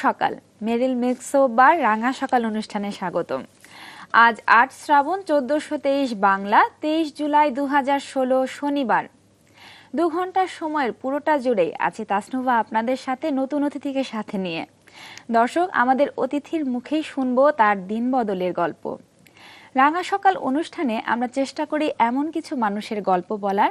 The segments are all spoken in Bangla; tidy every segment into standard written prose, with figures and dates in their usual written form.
সকাল, মেরিল মিক্সো বা রাঙা সকাল অনুষ্ঠানে স্বাগতম। আজ ৮ শ্রাবণ ১৪২৩ বাংলা, ২৩ জুলাই ২০১৬ শনিবার। ২ ঘন্টার সময়ের পুরোটা জুড়েই আছি তাসনুভা আপনাদের সাথে নতুন অতিথিকে সাথে নিয়ে। দর্শক, আমাদের অতিথির মুখেই শুনবো তার দিন বদলের গল্প। রাঙা সকাল অনুষ্ঠানে আমরা চেষ্টা করি এমন কিছু মানুষের গল্প বলার,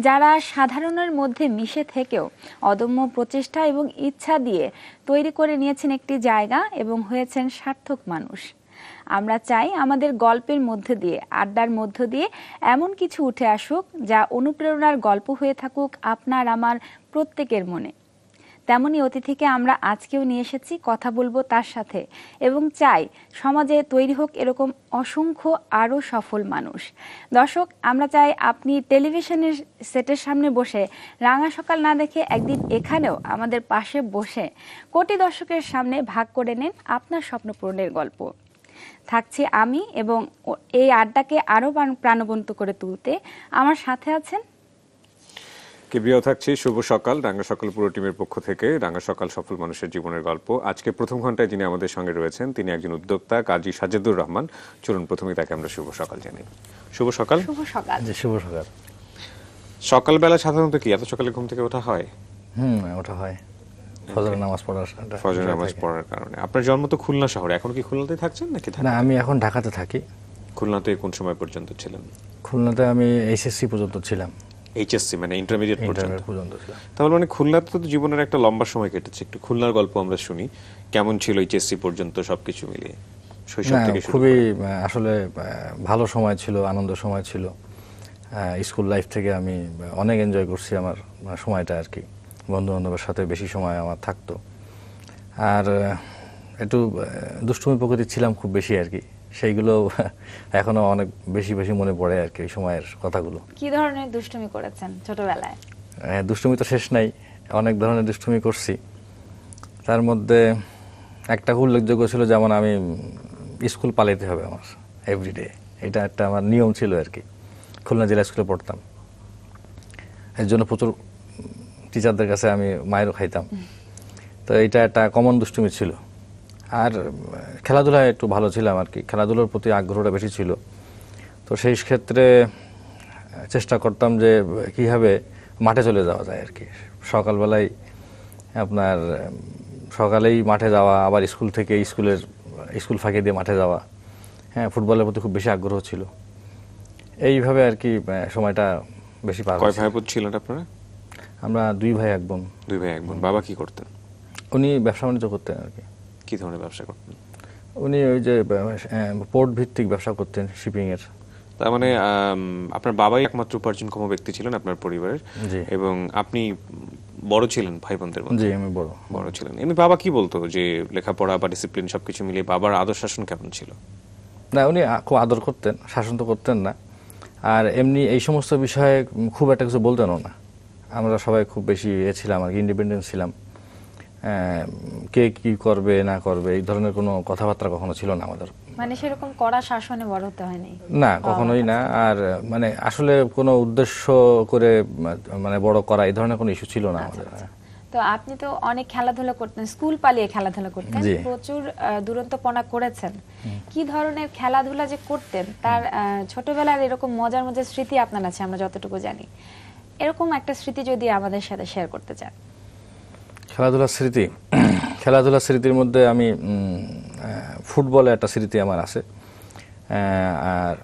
যারা সাধারণের মধ্যে মিশে থেকেও অদম্য প্রচেষ্টা এবং ইচ্ছা দিয়ে তৈরি করে নিয়েছেন একটি জায়গা এবং হয়েছেন সার্থক মানুষ। আমরা চাই আমাদের গল্পের মধ্য দিয়ে, আড্ডার মধ্য দিয়ে এমন কিছু উঠে আসুক যা অনুপ্রেরণার গল্প হয়ে থাকুক আপনার আমার প্রত্যেকের মনে। তেমনই অতিথিকে আমরা আজকেও নিয়ে এসেছি, কথা বলবো তার সাথে এবং চাই সমাজে তৈরি হোক এরকম অসংখ্য আরও সফল মানুষ। দর্শক, আমরা চাই আপনি টেলিভিশনের সেটের সামনে বসে রাঙা সকাল না দেখে একদিন এখানেও আমাদের পাশে বসে কোটি দর্শকের সামনে ভাগ করে নেন আপনার স্বপ্ন পূরণের গল্প। থাকছি আমি এবং এই আড্ডাকে আরও প্রাণবন্ত করে তুলতে আমার সাথে আছেন কিবরিয়াও থাকছি। শুভ সকাল, রাঙা সকাল পুরো টিমের পক্ষ থেকে রাঙা সকাল সফল মানুষের জীবনের গল্প। আজকে প্রথম ঘন্টায় যিনি আমাদের সঙ্গে রয়েছেন তিনি একজন উদ্যোক্তা কাজী সাজেদুর রহমান। চলুন প্রথমে তাকে আমরা শুভ সকাল জানাই। শুভ সকাল। শুভ সকাল। শুভ সকাল। সকালবেলা সাধারণত কি এত সকালে ঘুম থেকে ওঠা হয়? ওঠা হয় ফজরের নামাজ পড়ার কারণে। আপনার জন্ম তো খুলনা শহরে, এখন কি খুলনাতেই থাকছেন নাকি? না, আমি এখন ঢাকাতে থাকি। খুলনাতে কোন সময় পর্যন্ত ছিলেন? খুলনাতে আমি এইচএসসি পর্যন্ত ছিলাম। এইচএসসি মানে ইন্টারমিডিয়েট পর্যন্ত ছিলাম। তাহলে মানে খুলনাতে তো জীবনের একটা লম্বা সময় কেটেছে। একটু খুলনার গল্প আমরা শুনি, কেমন ছিল এইচএসসি পর্যন্ত সবকিছু মিলিয়ে শৈশব থেকে? খুবই আসলে ভালো সময় ছিল, আনন্দ সময় ছিল। স্কুল লাইফ থেকে আমি অনেক এনজয় করছি আমার সময়টা আর কি। বন্ধু বান্ধবের সাথে বেশি সময় আমার থাকতো, আর একটু দুষ্টুমি প্রকৃতির ছিলাম খুব বেশি আর কি। সেইগুলো এখনো অনেক বেশি বেশি মনে পড়ে আর কি ওই সময়ের কথাগুলো। কি ধরনের দুষ্টুমি করেছেন ছোটবেলায়? দুষ্টুমি তো শেষ নাই, অনেক ধরনের দুষ্টুমি করছি। তার মধ্যে একটা উল্লেখযোগ্য ছিল, যেমন আমি স্কুল পালাইতে হবে আমার এভরিডে, এটা একটা আমার নিয়ম ছিল আর কি। খুলনা জেলা স্কুলে পড়তাম, এর জন্য প্রচুর টিচারদের কাছে আমি মায়েরও খাইতাম। তো এটা একটা কমন দুষ্টুমি ছিল। আর খেলাধুলায় একটু ভালো ছিলাম আর কি, খেলাধুলার প্রতি আগ্রহটা বেশি ছিল। তো সেই ক্ষেত্রে চেষ্টা করতাম যে কীভাবে মাঠে চলে যাওয়া যায় আর কি। সকালবেলায় আপনার সকালেই মাঠে যাওয়া, আবার স্কুল থেকে স্কুল ফাঁকি দিয়ে মাঠে যাওয়া। হ্যাঁ, ফুটবলের প্রতি খুব বেশি আগ্রহ ছিল। এইভাবে আর কি সময়টা বেশি পার। কয় ভাই বোন ছিলেন আপনারা? আমরা 2 ভাই 1 বোন। 2 ভাই 1 বোন। বাবা কি করতেন? উনি ব্যবসা বাণিজ্য করতেন আর কি। কি ধরনের ব্যবসা করতেন? উনি ওই যে পোর্ট ভিত্তিক ব্যবসা করতেন, শিপিং এর। তার মানে আপনার বাবাই একমাত্র উপার্জনক্ষম ব্যক্তি ছিলেন আপনার পরিবারের, এবং আপনি বড় ছিলেন ভাই বোনদের মধ্যে? জি, আমি বড় ছিলেন। এমনি বাবা কি বলতো, যে লেখাপড়া বা ডিসিপ্লিন সবকিছু মিলিয়ে বাবার আদর শাসন কেমন ছিল? না, উনি খুব আদর করতেন, শাসন তো করতেন না। আর এমনি এই সমস্ত বিষয়ে খুব একটা কিছু বলতেনও না। আমরা সবাই খুব বেশি ছিলাম আর কি, ইন্ডিপেন্ডেন্ট ছিলাম। কে কি করবে না করবে এই ধরনের কোনো কথাবার্তা কখনো ছিল না আমাদের। মানে সেরকম কড়া শাসনে বড় হতে হয়নি? না, কখনোই না। আর মানে আসলে কোনো উদ্দেশ্য করে মানে বড় করা এই ধরনের কোনো ইস্যু ছিল না আমাদের। তো আপনি তো অনেক খেলাধুলা করতেন, স্কুল পালিয়ে খেলাধুলা করতেন, প্রচুর দুরন্তপনা করেছেন। কি ধরনের খেলাধুলা যে করতেন, তার ছোটবেলার এরকম মজার মজার স্মৃতি আপনার আছে আমরা যতটুকু জানি। এরকম একটা স্মৃতি যদি আমাদের সাথে শেয়ার করতে চান। খেলাধুলার স্মৃতির মধ্যে আমি ফুটবলে একটা স্মৃতি আমার আছে,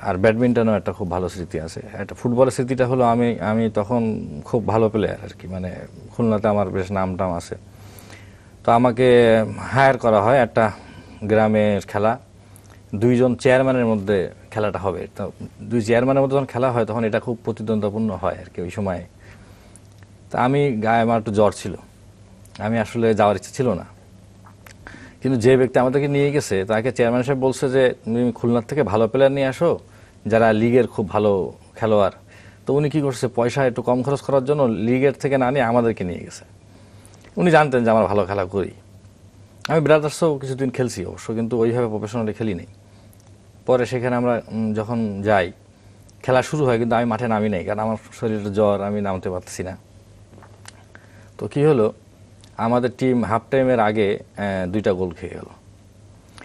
আর ব্যাডমিন্টনেও একটা খুব ভালো স্মৃতি আছে। একটা ফুটবলের স্মৃতিটা হলো আমি তখন খুব ভালো প্লেয়ার আর কি, মানে খুলনাতে আমার বেশ নাম আছে। তো আমাকে হায়ার করা হয় একটা গ্রামের খেলা, 2 জন চেয়ারম্যানের মধ্যে খেলাটা হবে। তো 2 চেয়ারম্যানের মধ্যে যখন খেলা হয় তখন এটা খুব প্রতিদ্বন্দ্বিপূর্ণ হয় আর কি ওই সময়। তা আমি গায়ে আমার একটু জ্বর ছিল, আমি আসলে যাওয়ার ইচ্ছে ছিল না। কিন্তু যে ব্যক্তি আমাদেরকে নিয়ে গেছে তাকে চেয়ারম্যান সাহেব বলছে যে তুমি খুলনার থেকে ভালো প্লেয়ার নিয়ে আসো, যারা লিগের খুব ভালো খেলোয়াড়। তো উনি কি করছে, পয়সা একটু কম খরচ করার জন্য লিগের থেকে না নিয়ে আমাদেরকে নিয়ে গেছে। উনি জানতেন যে আমরা ভালো খেলা করি। আমি ব্রাদার্সও কিছুদিন খেলছি অবশ্য, কিন্তু ওইভাবে প্রফেশনালি খেলি নেই। পরে সেখানে আমরা যখন যাই, খেলা শুরু হয়, কিন্তু আমি মাঠে নামি নাই, কারণ আমার শরীরের জ্বর, আমি নামতে পারতেছি না। তো কি হলো, আমাদের টিম হাফ টাইমের আগে 2টা গোল খেয়ে গেল।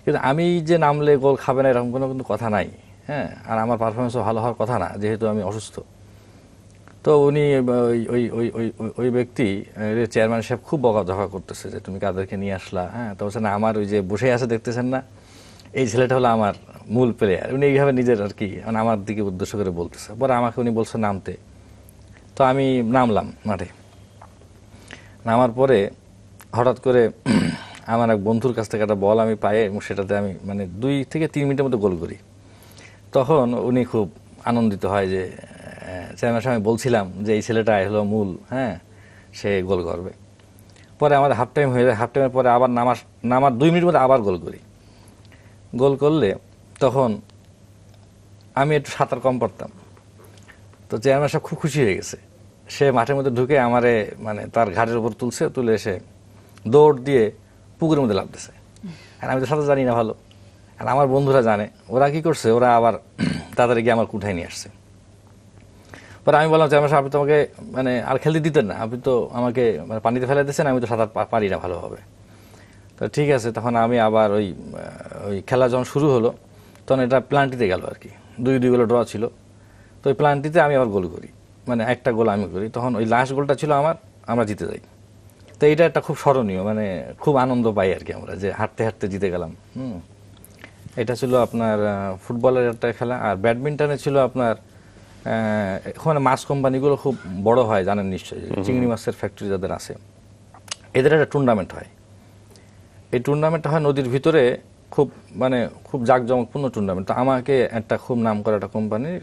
কিন্তু আমি যে নামলে গোল খাবে না এরকম কোনো কিন্তু কথা নাই, হ্যাঁ। আর আমার পারফরমেন্সও ভালো হওয়ার কথা না, যেহেতু আমি অসুস্থ। তো উনি ওই ব্যক্তি চেয়ারম্যান সাহেব খুব বকাঝকা করতেছে যে তুমি কাদেরকে নিয়ে আসলা, হ্যাঁ। তো বলছে না, আমার ওই যে বসে আছে দেখতেছেন না, এই ছেলেটা হলো আমার মূল প্লেয়ার। উনি এইভাবে নিজের আর কি মানে আমার দিকে উদ্দেশ্য করে বলতেছে। পরে আমাকে উনি বলছে নামতে, তো আমি নামলাম মাঠে। নামার পরে হঠাৎ করে আমার এক বন্ধুর কাছ থেকে একটা বল আমি পাই এবং সেটাতে আমি মানে 2 থেকে 3 মিনিটের মধ্যে গোল করি। তখন উনি খুব আনন্দিত হয় যে চেয়ারম্যান সাহেব বলছিলাম যে এই ছেলেটা হলো মূল, হ্যাঁ, সে গোল করবে। পরে আমাদের হাফ টাইম হয়ে যায়। হাফ টাইমের পরে আবার নামার 2 মিনিটের মধ্যে আবার গোল করি। গোল করলে তখন আমি একটু সাঁতার কম পারতাম, তো চেয়ারম্যান সাহেব খুব খুশি হয়ে গেছে। সে মাঠের মধ্যে ঢুকে আমারে মানে তার ঘাটের উপর তুলে এসে দৌড় দিয়ে পুকুরের মধ্যে লাফ দিছে। আর আমি তো সাঁতার জানি না ভালো, আর আমার বন্ধুরা জানে। ওরা কি করছে, ওরা আবার তাড়াতাড়ি গিয়ে আমার কুঠায় নিয়ে আসছে। পরে আমি বললাম চেয়ারম্যান সাহেব, আপনি তো আমাকে মানে আর খেলতে দিতেন না, আপনি তো আমাকে মানে পানিতে ফেলে দিচ্ছেন, আমি তো সাঁতার পারি না ভালোভাবে। তো ঠিক আছে, তখন আমি আবার ওই খেলা যখন শুরু হলো তখন এটা প্লান্টিতে গেল আর কি, 2-2 গোলে ড্র ছিল। তো ওই প্লান্টিতে আমি আবার গোল করি, মানে একটা গোল আমি করি। তখন ওই লাস্ট গোলটা ছিল আমরা জিতে যাই। তো এটা একটা খুব স্মরণীয়, মানে খুব আনন্দ পাই আর কি আমরা, যে হাঁটতে হাঁটতে জিতে গেলাম। এটা ছিল আপনার ফুটবলের একটা খেলা। আর ব্যাডমিন্টনে ছিল আপনার ওখানে মাছ কোম্পানিগুলো খুব বড় হয়, জানেন নিশ্চয়ই, চিংড়ি মাছের ফ্যাক্টরি যাদের আছে, এদের একটা টুর্নামেন্ট হয়। এই টুর্নামেন্টটা হয় নদীর ভিতরে, খুব জাঁকজমকপূর্ণ টুর্নামেন্ট। তো আমাকে একটা খুব নাম করা একটা কোম্পানির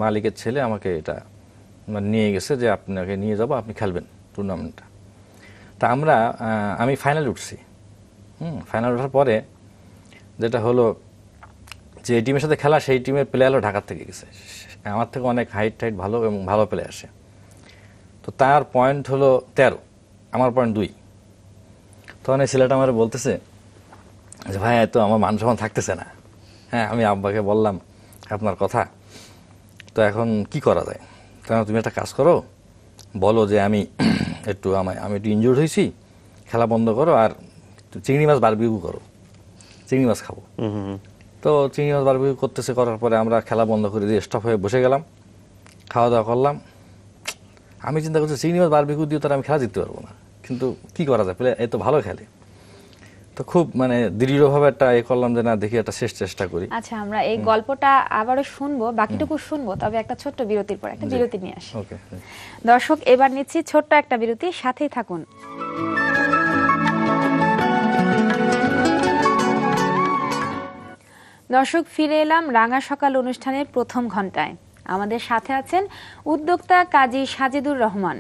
মালিকের ছেলে আমাকে এটা নিয়ে গেছে যে আপনাকে নিয়ে যাবো, আপনি খেলবেন টুর্নামেন্টটা। তা আমি ফাইনালে উঠছি। ফাইনাল ওঠার পরে যেটা হলো যে টিমের সাথে খেলা, সেই টিমের প্লেয়ার হলো ঢাকার থেকে গেছে, আমার থেকে অনেক হাইট ভালো এবং ভালো প্লেয়ার আসে। তো তার পয়েন্ট হলো 13, আমার পয়েন্ট 2। তখন এই ছেলেটা আমার বলতেছে যে ভাই তো আমার মান সম্মান থাকতেছে না, হ্যাঁ। আমি আব্বাকে বললাম আপনার কথা, তো এখন কি করা যায়? কারণ তুমি একটা কাজ করো, বলো যে আমি একটু ইনজুর্ড হয়েছি, খেলা বন্ধ করো, আর চিংড়ি মাছ বারবিকিউ করো, চিংড়ি মাছ খাবো। তো চিংড়ি মাছ বারবিকিউ করার পরে আমরা খেলা বন্ধ করে দিয়ে স্টপ হয়ে বসে গেলাম, খাওয়া দাওয়া করলাম। আমি চিন্তা করছি চিংড়ি মাছ বারবিকিউ দিয়ে তো আমি খেলা জিততে পারবো না, কিন্তু কি করা যায়, প্লেয়ার এত ভালো খেলে। তো খুব মানে দৃঢ়ভাবে একটা করলাম যে না, দেখি একটা শেষ চেষ্টা করি। আচ্ছা, আমরা এই গল্পটা আবারও শুনবো, বাকিটুকু শুনবো, তবে একটা ছোট্ট বিরতির পর। একটা বিরতি নিয়ে আসি। ওকে দর্শক, এবার নিচ্ছি ছোট্ট একটা বিরতি, সাথেই থাকুন। দর্শক, ফিরে এলাম রাঙা সকাল অনুষ্ঠানের প্রথম ঘন্টায়। আমাদের সাথে আছেন উদ্যোক্তা কাজী সাজেদুর রহমান।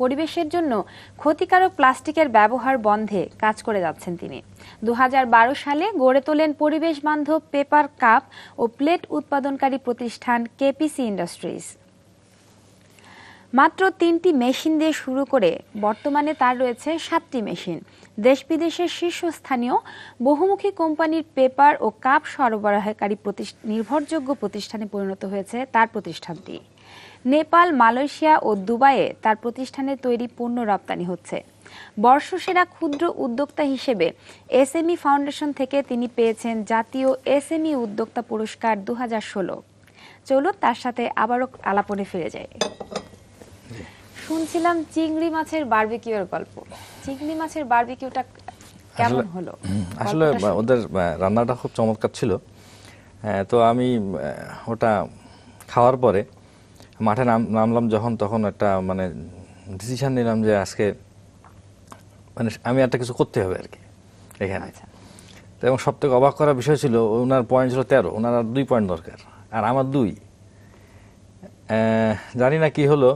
পরিবেশের জন্য ক্ষতিকারক প্লাস্টিকের ব্যবহার বন্ধে কাজ করে যাচ্ছেন তিনি। 2012 সালে গড়ে তোলেন পরিবেশ বান্ধব পেপার কাপ ও প্লেট উৎপাদনকারী প্রতিষ্ঠান কেপিসি ইন্ডাস্ট্রিজ। মাত্র 3টি মেশিন দিয়ে শুরু করে বর্তমানে তার রয়েছে 7টি মেশিন। দেশ বিদেশের শীর্ষস্থানীয় বহুমুখী কোম্পানির পেপার ও কাপ সরবরাহকারী নির্ভরযোগ্য প্রতিষ্ঠানে পরিণত হয়েছে তার প্রতিষ্ঠানটি। নেপাল, মালয়েশিয়া ও দুবাইয়ে তার প্রতিষ্ঠানের তৈরি পণ্য রপ্তানি হচ্ছে। বর্ষসেরা ক্ষুদ্র উদ্যোক্তা হিসেবে এসএমই ফাউন্ডেশন থেকে তিনি পেয়েছেন জাতীয় এসএমই উদ্যোক্তা পুরস্কার 2016। চলুন তার সাথে আবারও আলাপনে ফিরে যাই। শুনছিলাম চিংড়ি মাছের বারবিকিউর গল্প। চিংড়ি মাছের বারবিকিউটা কেমন হলো? আসলে ওদের রান্নাটা খুব চমৎকার ছিল। তো আমি ওটা খাওয়ার পরে মাঠে নামলাম যখন, তখন একটা মানে ডিসিশন নিলাম যে আজকে মানে আমি একটা কিছু করতে হবে আর কি এখানে। এবং সব থেকে অবাক করার বিষয় ছিল, ওনার পয়েন্ট ছিল 13, ওনার আর 2 পয়েন্ট দরকার, আর আমার 2। জানি না কি হলো,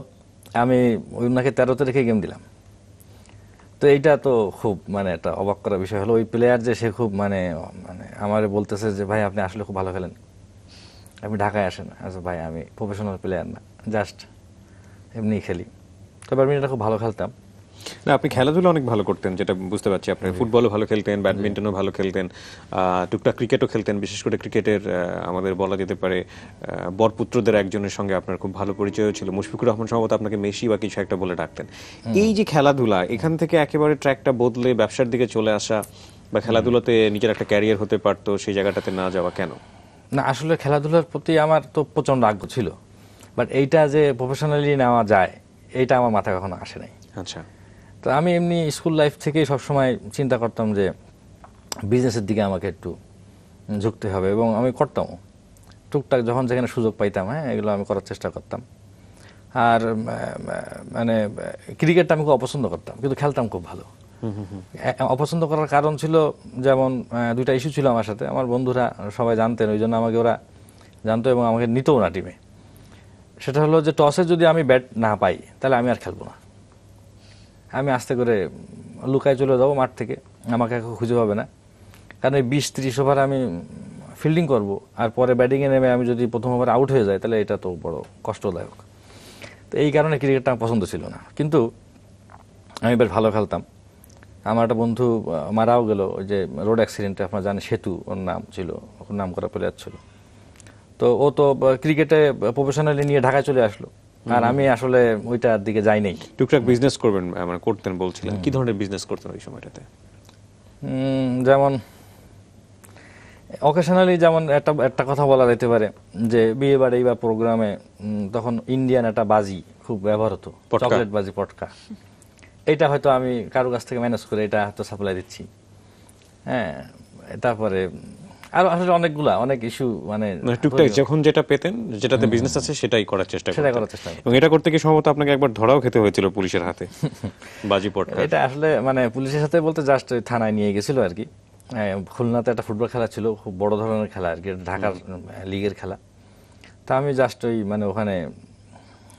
আমি ওনাকে 13তে রেখে গেম দিলাম। তো এইটা তো খুব মানে একটা অবাক করার বিষয় হলো। ওই প্লেয়ার যে সে খুব মানে আমারে বলতেছে যে ভাই আপনি আসলে খুব ভালো খেলেন, আপনি ঢাকায় আসেন। আচ্ছা ভাই, আমি প্রফেশনাল প্লেয়ার না, জাস্ট এমনি খেলি। তো ব্যাডমিন্টনটা খুব ভালো খেলতাম। না, আপনি খেলাধুলা অনেক ভালো করতেন, যেটা বুঝতে পারছি। আপনি ফুটবলও ভালো খেলতেন, ব্যাডমিন্টনও ভালো খেলতেন, টুকটাক ক্রিকেটও খেলতেন। বিশেষ করে ক্রিকেটের আমাদের বলা যেতে পারে বরপুত্রদের একজনের সঙ্গে আপনার খুব ভালো পরিচয় ছিল। মুশফিকুর রহমান সম্ভবত আপনাকে মেসি বা কিছু একটা বলে ডাকতেন। এই যে খেলাধুলা, এখান থেকে একেবারে ট্র্যাকটা বদলে ব্যবসার দিকে চলে আসা, বা খেলাধুলাতে নিজের একটা ক্যারিয়ার হতে পারতো, সেই জায়গাটাতে না যাওয়া কেন? না, আসলে খেলাধুলার প্রতি আমার তো প্রচন্ড আগ্রহ ছিল, বাট এইটা যে প্রফেশনালি নেওয়া যায় এইটা আমার মাথায় কখনো আসে নাই। আচ্ছা। তো আমি এমনি স্কুল লাইফ থেকেই সবসময় চিন্তা করতাম যে বিজনেসের দিকে আমাকে একটু ঝুঁকতে হবে, এবং আমি করতাম টুকটাক যখন যেখানে সুযোগ পাইতাম। হ্যাঁ, এগুলো আমি করার চেষ্টা করতাম। আর মানে ক্রিকেটটা আমি খুব অপছন্দ করতাম, কিন্তু খেলতাম খুব ভালো। অপছন্দ করার কারণ ছিল, যেমন দুইটা ইস্যু ছিল আমার সাথে। আমার বন্ধুরা সবাই জানতেন, ওই জন্য আমাকে ওরা জানতো এবং আমাকে নিতও না টিমে। সেটা হলো যে টসে যদি আমি ব্যাট না পাই তাহলে আমি আর খেলবো না। আমি আস্তে করে লুকায় চলে যাবো মাঠ থেকে, আমাকে খুঁজে পাবে না। কারণ এই 20-30 ওভার আমি ফিল্ডিং করব, আর পরে ব্যাটিংয়ে নেমে আমি যদি প্রথম ওভার আউট হয়ে যাই তাহলে এটা তো বড় কষ্টদায়ক। তো এই কারণে ক্রিকেটটা আমার পছন্দ ছিল না, কিন্তু আমি বেশ ভালো খেলতাম। আমার একটা বন্ধু মারাও গেল ওই যে রোড অ্যাক্সিডেন্টে, আপনারা জানেন, সেতু ওর নাম ছিল, ওর নাম করা প্লেয়ার ছিল। তো ও তো ক্রিকেটে প্রফেশনালি নিয়ে ঢাকায় চলে আসলো, আর আমি আসলে ওইটার দিকে যাই নাই। টুকটাক বিজনেস করবেন মানে করতেন বলছিলেন, কি ধরনের বিজনেস করতেন ওই সময়টাতে? যেমন অকেশনালি, যেমন একটা কথা বলা যেতে পারে যে বিয়ে বাড়ি বা প্রোগ্রামে তখন ইন্ডিয়ান একটা বাজি খুব ব্যবহার হতো, পটকা। চকলেট বাজি, পটকা। এটা হয়তো আমি কারো কাছ থেকে ম্যানেজ করে এটা হয়তো সাপ্লাই দিচ্ছি। হ্যাঁ, তারপরে আরো আসলে অনেক ইস্যু, মানে টুকটাক যখন যেটা পেতেন, যেটাতে বিজনেস আছে সেটাই করার চেষ্টা সেটাই করতেন। করার চেষ্টা করতাম। এবং এটা করতে গিয়ে সম্ভবত আপনাকে একবার ধরাও খেতে হয়েছিল পুলিশের হাতে, বাজি পটকা। এটা আসলে মানে পুলিশের সাথে বলতে জাস্ট থানায় নিয়ে গেছিল আর কি। খুলনাতে একটা ফুটবল খেলা ছিল, খুব বড় ধরনের খেলা আর কি, ঢাকার লিগের খেলা। তা আমি জাস্ট ওই মানে ওখানে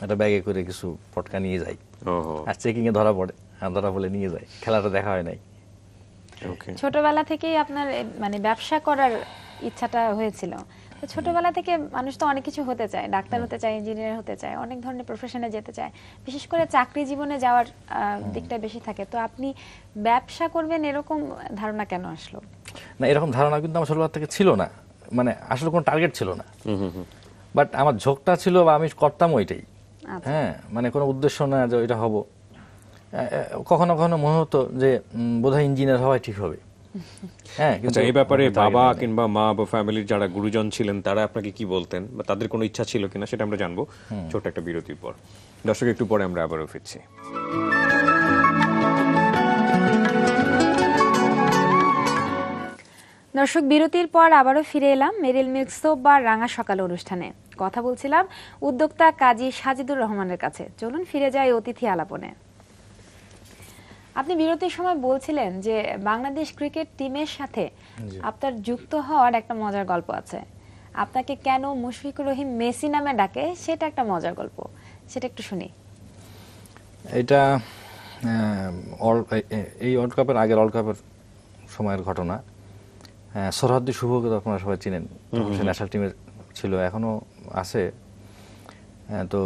একটা ব্যাগে করে কিছু পটকা নিয়ে যাই, ওহো, আর চেকিং এ ধরা পড়ে, আর ধরা পড়লে নিয়ে যাই। খেলাটা দেখা হয় নাই। ওকে। ছোটবেলা থেকেই আপনার মানে ব্যবসা করার ইচ্ছাটা হয়েছিল। তো ছোটবেলা থেকে মানুষ তো অনেক কিছু হতে চায়, ডাক্তার হতে চায়, ইঞ্জিনিয়ার হতে চায়, অনেক ধরনের প্রফেশনে যেতে চায়, বিশেষ করে চাকরি জীবনে যাওয়ার দিকটা বেশি থাকে। তো আপনি ব্যবসা করবেন এরকম ধারণা কেন আসলো? না, এরকম ধারণা কিন্তু আমার ছোটবেলা থেকে ছিল না, মানে আসলে কোনো টার্গেট ছিল না, বাট আমার ঝোঁকটা ছিল বা আমি করতাম ওইটাই। আচ্ছা। হ্যাঁ, মানে কোনো উদ্দেশ্য না যে ওইটা হব। কখনো কখনো মনে হতো যে বোধহয় ইঞ্জিনিয়ার হওয়াই ঠিক হবে। হ্যাঁ, আচ্ছা, এই ব্যাপারে বাবা কিংবা মা বা ফ্যামিলির যারা গুরুজন ছিলেন তারা আপনাকে কি বলতেন, বা তাদের কোনো ইচ্ছা ছিল কিনা, সেটা আমরা জানবো ছোট একটা বিরতির পর। দর্শক, একটু পরে আমরা আবারও ফিরছি। দর্শক, বিরতির পর আবারও ফিরে এলাম মেরিল মিল্ক সোপ বার রাঙা সকাল অনুষ্ঠানে। কথা বলছিলাম উদ্যোক্তা কাজী সাজিদুর রহমানের কাছে। চলুন ফিরে যাই অতিথি আলাপনে। আপনি বিরতির সময় বলছিলেন যে বাংলাদেশ ক্রিকেট টিমের সাথে আপনার যুক্ত হওয়ার একটা মজার গল্প আছে। আপনাকে কেন মুশফিকুর রহিম মেসি নামে ডাকে সেটা একটা মজার গল্প, সেটা একটু শুনি। এটা এই ওয়ার্ল্ড কাপের আগের ওয়ার্ল্ড কাপের সময়ের ঘটনা। সরহদ্দি শুভকে তো আপনারা সবাই চিনেন, সে ন্যাশনাল টিমের ছিল, এখনো আছে। তো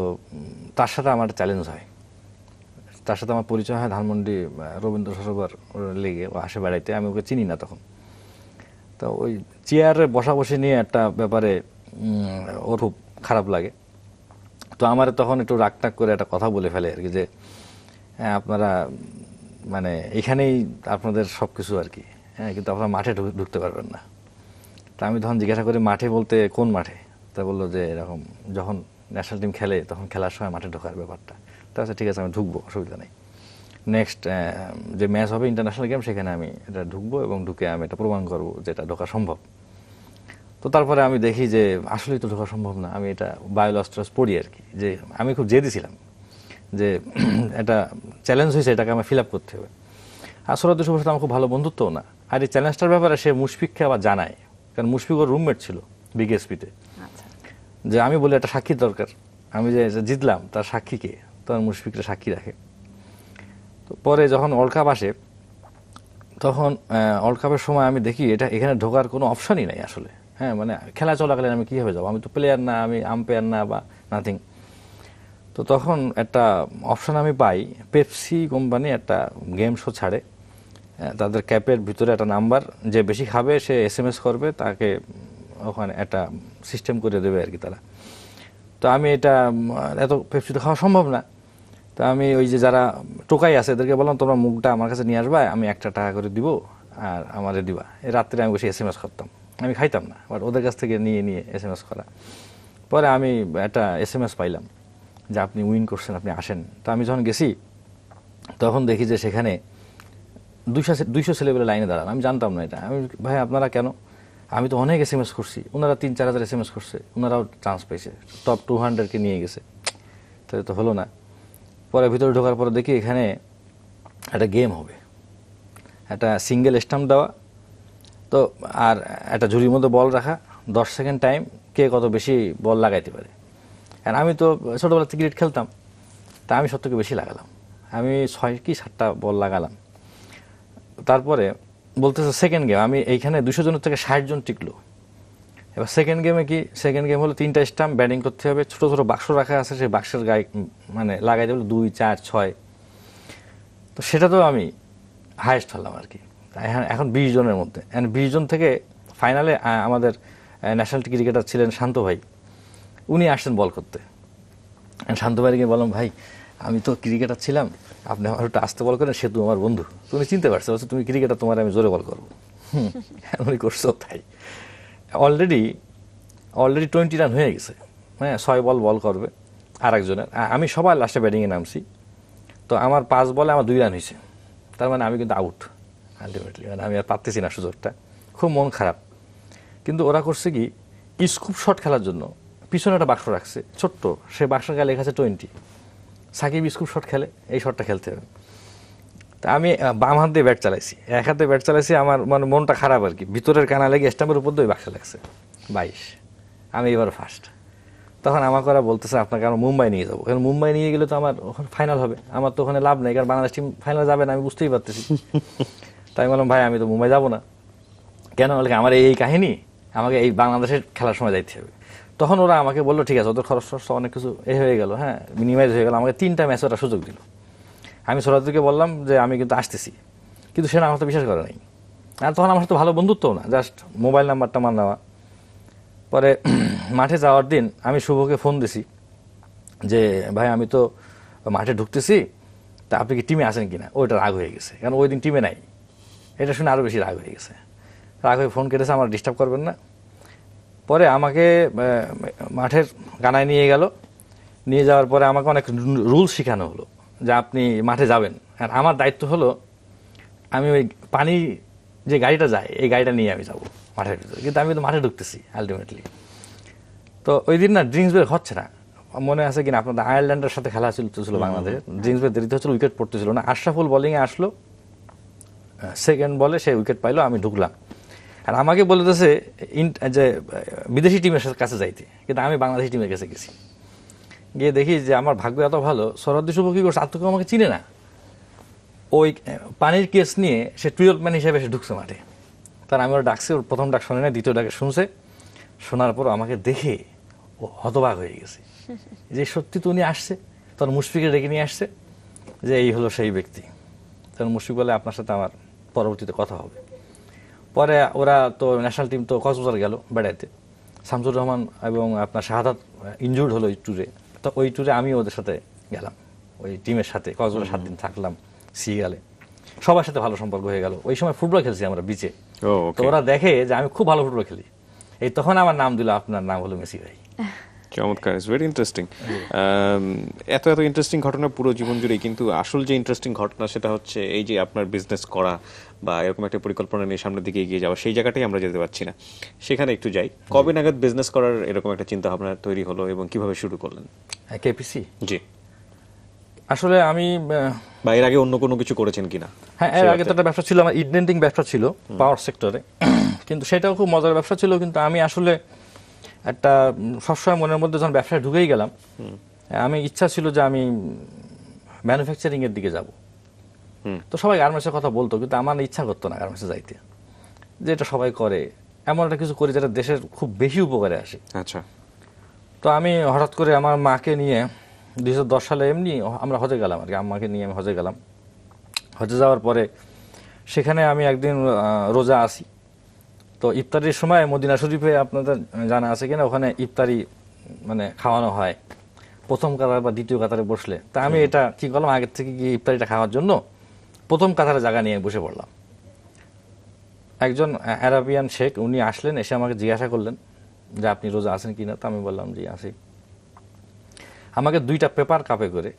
তার সাথে আমার চ্যালেঞ্জ হয়, তার সাথে আমার পরিচয় হয় ধানমন্ডি রবীন্দ্র সরোবর লেগে। ও আসে বেড়াইতে, আমি ওকে চিনি না তখন। তো ওই চেয়ারে বসাবসি নিয়ে একটা ব্যাপারে ওর খুব খারাপ লাগে। তো আমার তখন একটু রাগটাগ করে একটা কথা বলে ফেলে আর কি, যে আপনারা মানে এখানেই আপনাদের সব কিছু আর কি, হ্যাঁ, কিন্তু আপনারা মাঠে ঢুকতে পারবেন না। তা আমি তখন জিজ্ঞাসা করি মাঠে বলতে কোন মাঠে? তা বললো যে এরকম যখন ন্যাশনাল টিম খেলে তখন খেলার সময় মাঠে ঢোকার ব্যাপারটা। তা আচ্ছা, ঠিক আছে, আমি ঢুকবো, অসুবিধা নেই। নেক্সট যে ম্যাচ হবে ইন্টারন্যাশনাল গেম, সেখানে আমি এটা ঢুকবো এবং ঢুকে আমি এটা প্রমাণ করবো যে এটা ঢোকা সম্ভব। তো তারপরে আমি দেখি যে আসলেই তো ঢোকা সম্ভব না। আমি এটা বায়োলস্ট্রাস পড়ি আর কি, যে আমি খুব জেদি ছিলাম যে এটা চ্যালেঞ্জ হয়েছে, এটাকে আমার ফিল আপ করতে হবে। আর সরহদ্দি শুভর সাথে আমার খুব ভালো বন্ধুত্বও না। আর এই চ্যালেঞ্জটার ব্যাপারে সে মুশফিককে আবার জানায়, কারণ মুশফিক ওর রুমমেট ছিল বিকেএসপিতে, যে আমি বলি একটা সাক্ষীর দরকার, আমি যে জিতলাম তার সাক্ষীকে, তখন মুশফিকরা সাক্ষী রাখে। তো পরে যখন ওয়ার্ল্ড কাপ আসে, তখন ওয়ার্ল্ড কাপের সময় আমি দেখি এটা এখানে ঢোকার কোনো অপশনই নাই আসলে। হ্যাঁ, মানে খেলা চলাকালীন আমি কীভাবে যাবো? আমি তো প্লেয়ার না, আমি আম্পায়ার না বা নাথিং। তো তো তখন একটা অপশন আমি পাই, পেপসি কোম্পানি একটা গেম শো ছাড়ে, তাদের ক্যাপের ভিতরে একটা নাম্বার, যে বেশি খাবে সে SMS করবে, তাকে ওখানে একটা সিস্টেম করে দেবে আর কি তারা। তো আমি এটা এত পেপসি তো খাওয়া সম্ভব না, তো আমি ওই যে যারা টোকাই আছে এদেরকে বললাম তোমরা মুখটা আমার কাছে নিয়ে আসবা, আমি 1 টাকা করে দিব আর আমারে দিবা। এই রাত্রে আমি বসে SMS করতাম, আমি খাইতাম না, বাট ওদের কাছ থেকে নিয়ে নিয়ে SMS করা। পরে আমি একটা SMS পাইলাম যে আপনি উইন করছেন, আপনি আসেন। তো আমি যখন গেছি তখন দেখি যে সেখানে 200 ছেলেবেলে লাইনে দাঁড়ান। আমি জানতাম না এটা। আমি ভাই আপনারা কেন? আমি তো অনেক SMS করছি, ওনারা 3-4 হাজার SMS করছে, ওনারাও চান্স পেয়েছে, টপ 200-কে নিয়ে গেছে, তাহলে তো হলো না। পরে ভিতরে ঢোকার পরে দেখি এখানে একটা গেম হবে, একটা সিঙ্গেল স্টাম্প দেওয়া, তো আর একটা ঝুড়ির মধ্যে বল রাখা, 10 সেকেন্ড টাইম, কে কত বেশি বল লাগাইতে পারে। আর আমি তো ছোটোবেলাতে ক্রিকেট খেলতাম, তা আমি 70কে বেশি লাগালাম, আমি 6 কি 7টা বল লাগালাম। তারপরে বলতেছে সেকেন্ড গেম, আমি এইখানে 200 জনের থেকে 60 জন টিকলো। এবার সেকেন্ড গেমে কি, সেকেন্ড গেম হলো 3টা স্টাম্প ব্যাটিং করতে হবে, ছোট ছোট বাক্স রাখা আছে, সেই বাক্সের গায়ে মানে লাগাইতে হলো 2, 4, 6। তো সেটা তো আমি হায়েস্ট হলাম আর কি। এখন 20 জনের মধ্যে, 20 জন থেকে ফাইনালে আমাদের ন্যাশনাল ক্রিকেটার ছিলেন শান্ত ভাই, উনি আসছেন বল করতে। শান্ত ভাইকে বললাম ভাই আমি তো ক্রিকেটার ছিলাম, আপনি আমার একটু আস্তে বল করেন, সে তো আমার বন্ধু, তুমি চিনতে পারছো, বলছো তুমি ক্রিকেটার, তোমার আমি জোরে বল করবো। উনি করছো তাই। অলরেডি 20 রান হয়ে গেছে, হ্যাঁ 6 বল করবে আর একজনের, আমি সবার লাস্টে ব্যাটিংয়ে নামছি। তো আমার 5 বলে আমার 2 রান হয়েছে, তার মানে আমি কিন্তু আউট আলটিমেটলি, মানে আমি আর পারতেছি না সুযোগটা, খুব মন খারাপ। কিন্তু ওরা করছে কি, স্কুপ শট খেলার জন্য পিছনে একটা বাক্স রাখছে ছোট্ট, সে বাক্সের গায়ে লেখা আছে 20। সাকিব স্কুপ শট খেলে, এই শটটা খেলতে হবে। তা আমি বাম হাত দিয়ে ব্যাট চালাইছি, 1 হাতে ব্যাট চালাইছি, আমার মানে মনটা খারাপ আর কি, ভিতরের কানা লেগে স্টাম্পের উপর দিয়ে বাক্সে লাগছে 22, আমি এবার ফার্স্ট। তখন আমাকে ওরা বলতেছে আপনাকে আমরা মুম্বাই নিয়ে যাবো, কারণ মুম্বাই নিয়ে গেলে তো আমার ওখানে ফাইনাল হবে, আমার তো ওখানে লাভ নেই, কারণ বাংলাদেশ টিম ফাইনাল যাবে না, আমি বুঝতেই পারতেছি। তাই বললাম ভাই আমি তো মুম্বাই যাবো না। কেন বলে আমার এই কাহিনী, আমাকে এই বাংলাদেশের খেলার সময় যাইতে হবে। তখন ওরা আমাকে বললো ঠিক আছে, ওদের খরচ অনেক কিছু হয়ে গেল, হ্যাঁ মিনিমাইজ হয়ে গেল, আমাকে 3টা ম্যাচ ওরা সুযোগ দিল। আমি সরাজকে বললাম যে আমি কিন্তু আসতেছি, কিন্তু সে আমার তো বিশ্বাস করে নাই। আর তখন আমার সাথে ভালো বন্ধুত্বও না, জাস্ট মোবাইল নাম্বারটা আমার নেওয়া। পরে মাঠে যাওয়ার দিন আমি শুভকে ফোন দিছি যে ভাই আমি তো মাঠে ঢুকতেছি, তা আপনি কি টিমে আছেন কিনা। ওইটা রাগ হয়ে গেছে, কারণ ওই দিন টিমে নাই, এটা শুনে আরও বেশি রাগ হয়ে গেছে। রাগ হয়ে ফোন কেটেছে, আমার ডিস্টার্ব করবেন না। পরে আমাকে মাঠের গানায় নিয়ে গেল, নিয়ে যাওয়ার পরে আমাকে অনেক রুলস শেখানো হলো যে আপনি মাঠে যাবেন, আর আমার দায়িত্ব হলো আমি ওই পানি যে গাড়িটা যায় এই গাড়িটা নিয়ে আমি যাবো মাঠের ভিতরে, কিন্তু আমি তো মাঠে ঢুকতেছি আলটিমেটলি। তো ওই দিন না ড্রিঙ্কস বের হচ্ছে না, মনে আছে কিনা আপনাদের আয়ারল্যান্ডের সাথে খেলা চলতেছিল বাংলাদেশে, ড্রিঙ্কস বের দেরিতে হচ্ছিল, উইকেট পড়তেছিল না, আশরাফুল বোলিংয়ে আসলো, সেকেন্ড বলে সে উইকেট পাইলো, আমি ঢুকলাম। আর আমাকে বলতেছে যে বিদেশি টিমের কাছে যাইতে, কিন্তু আমি বাংলাদেশি টিমের কাছে গেছি। গিয়ে দেখি যে আমার ভাগ্য এত ভালো, সরদ্দি শুভ কি করছে, আত্মকে আমাকে চিনে না, ওই পানির কেস নিয়ে সে টুয়েলভ ম্যান হিসেবে সে ঢুকছে মাঠে। তার আমি ওর ডাকছি, ওর প্রথম ডাক শোনে না, দ্বিতীয় ডাকে শুনছে, শোনার পর আমাকে দেখে ও হতবাক হয়ে গেছে যে সত্যি তো উনি আসছে। তখন মুশফিকে ডেকে নিয়ে আসছে যে এই হলো সেই ব্যক্তি। তখন মুশফিক বলে আপনার সাথে আমার পরবর্তীতে কথা হবে। পরে ওরা তো ন্যাশনাল টিম তো কক্সবাজার গেল বেড়াইতে, শামসুর রহমান এবং আপনার শাহাদাত ইনজুর্ড হলো ওই ট্যুরে, তো ওই ট্যুরে আমি ওদের সাথে গেলাম, ওই টিমের সাথে কক্সবাজার 7 দিন থাকলাম সিগালে, সবার সাথে ভালো সম্পর্ক হয়ে গেল। ওই সময় ফুটবল খেলছি আমরা বিচে, তো ওরা দেখে যে আমি খুব ভালো ফুটবল খেলি, এই তখন আমার নাম দিল, আপনার নাম হলো মেসি ভাই। চমৎকার, ইটস ভেরি ইন্টারেস্টিং। এত ইন্টারেস্টিং ঘটনা পুরো জীবন জুড়েই, কিন্তু আসল যে ইন্টারেস্টিং ঘটনা সেটা হচ্ছে এই যে আপনার বিজনেস করা বা এরকম একটা পরিকল্পনা নিয়ে সামনের দিকে এগিয়ে যাওয়া, সেই জায়গাটাই আমরা যেতে পারছি না, সেখানে একটু যাই। কবে নাগাদ বিজনেস করার এরকম একটা চিন্তা ভাবনা তৈরি হলো এবং কিভাবে শুরু করলেন? কেপিসি, জি, আসলে আমি বা এর আগে অন্য কোনো কিছু করেছেন কিনা? হ্যাঁ, এর আগে তো একটা ব্যবসা ছিল আমার, ইডেন্টিং ব্যবসা ছিল পাওয়ার সেক্টরে, কিন্তু সেটাও খুব মজার ব্যবসা ছিল। কিন্তু আমি আসলে একটা সবসময় মনের মধ্যে যখন ব্যবসায় ঢুকেই গেলাম, আমি ইচ্ছা ছিল যে আমি ম্যানুফ্যাকচারিং এর দিকে যাব। তো সবাই গার্মেন্টসের কথা বলতো, কিন্তু আমার ইচ্ছা করতো না গার্মেন্টসে যাইতে, যে এটা সবাই করে, এমন একটা কিছু করি যেটা দেশের খুব বেশি উপকারে আসে। আচ্ছা। তো আমি হঠাৎ করে আমার মাকে নিয়ে 2010 সালে এমনি আমরা হজে গেলাম আর কি, আম্মাকে নিয়ে আমি হজে গেলাম। হজে যাওয়ার পরে সেখানে আমি একদিন রোজা আসি। তো ইফতারির সময় মদিনা শরীফে আপনাদের জানা আছে কিনা, ওখানে ইফতারি মানে খাওয়ানো হয় প্রথম কাতার বা দ্বিতীয় কাতারে বসলে। তা আমি এটা কি করলাম, আগের থেকে গিয়ে ইফতারিটা খাওয়ার জন্য প্রথম কাতারে জায়গা নিয়ে বসে পড়লাম। একজন আরাবিয়ান শেখ উনি আসলেন, এসে আমাকে জিজ্ঞাসা করলেন যে আপনি রোজা আছেন কিনা। তো আমি বললাম জি আছি। আমাকে 2টা পেপার কাপে করে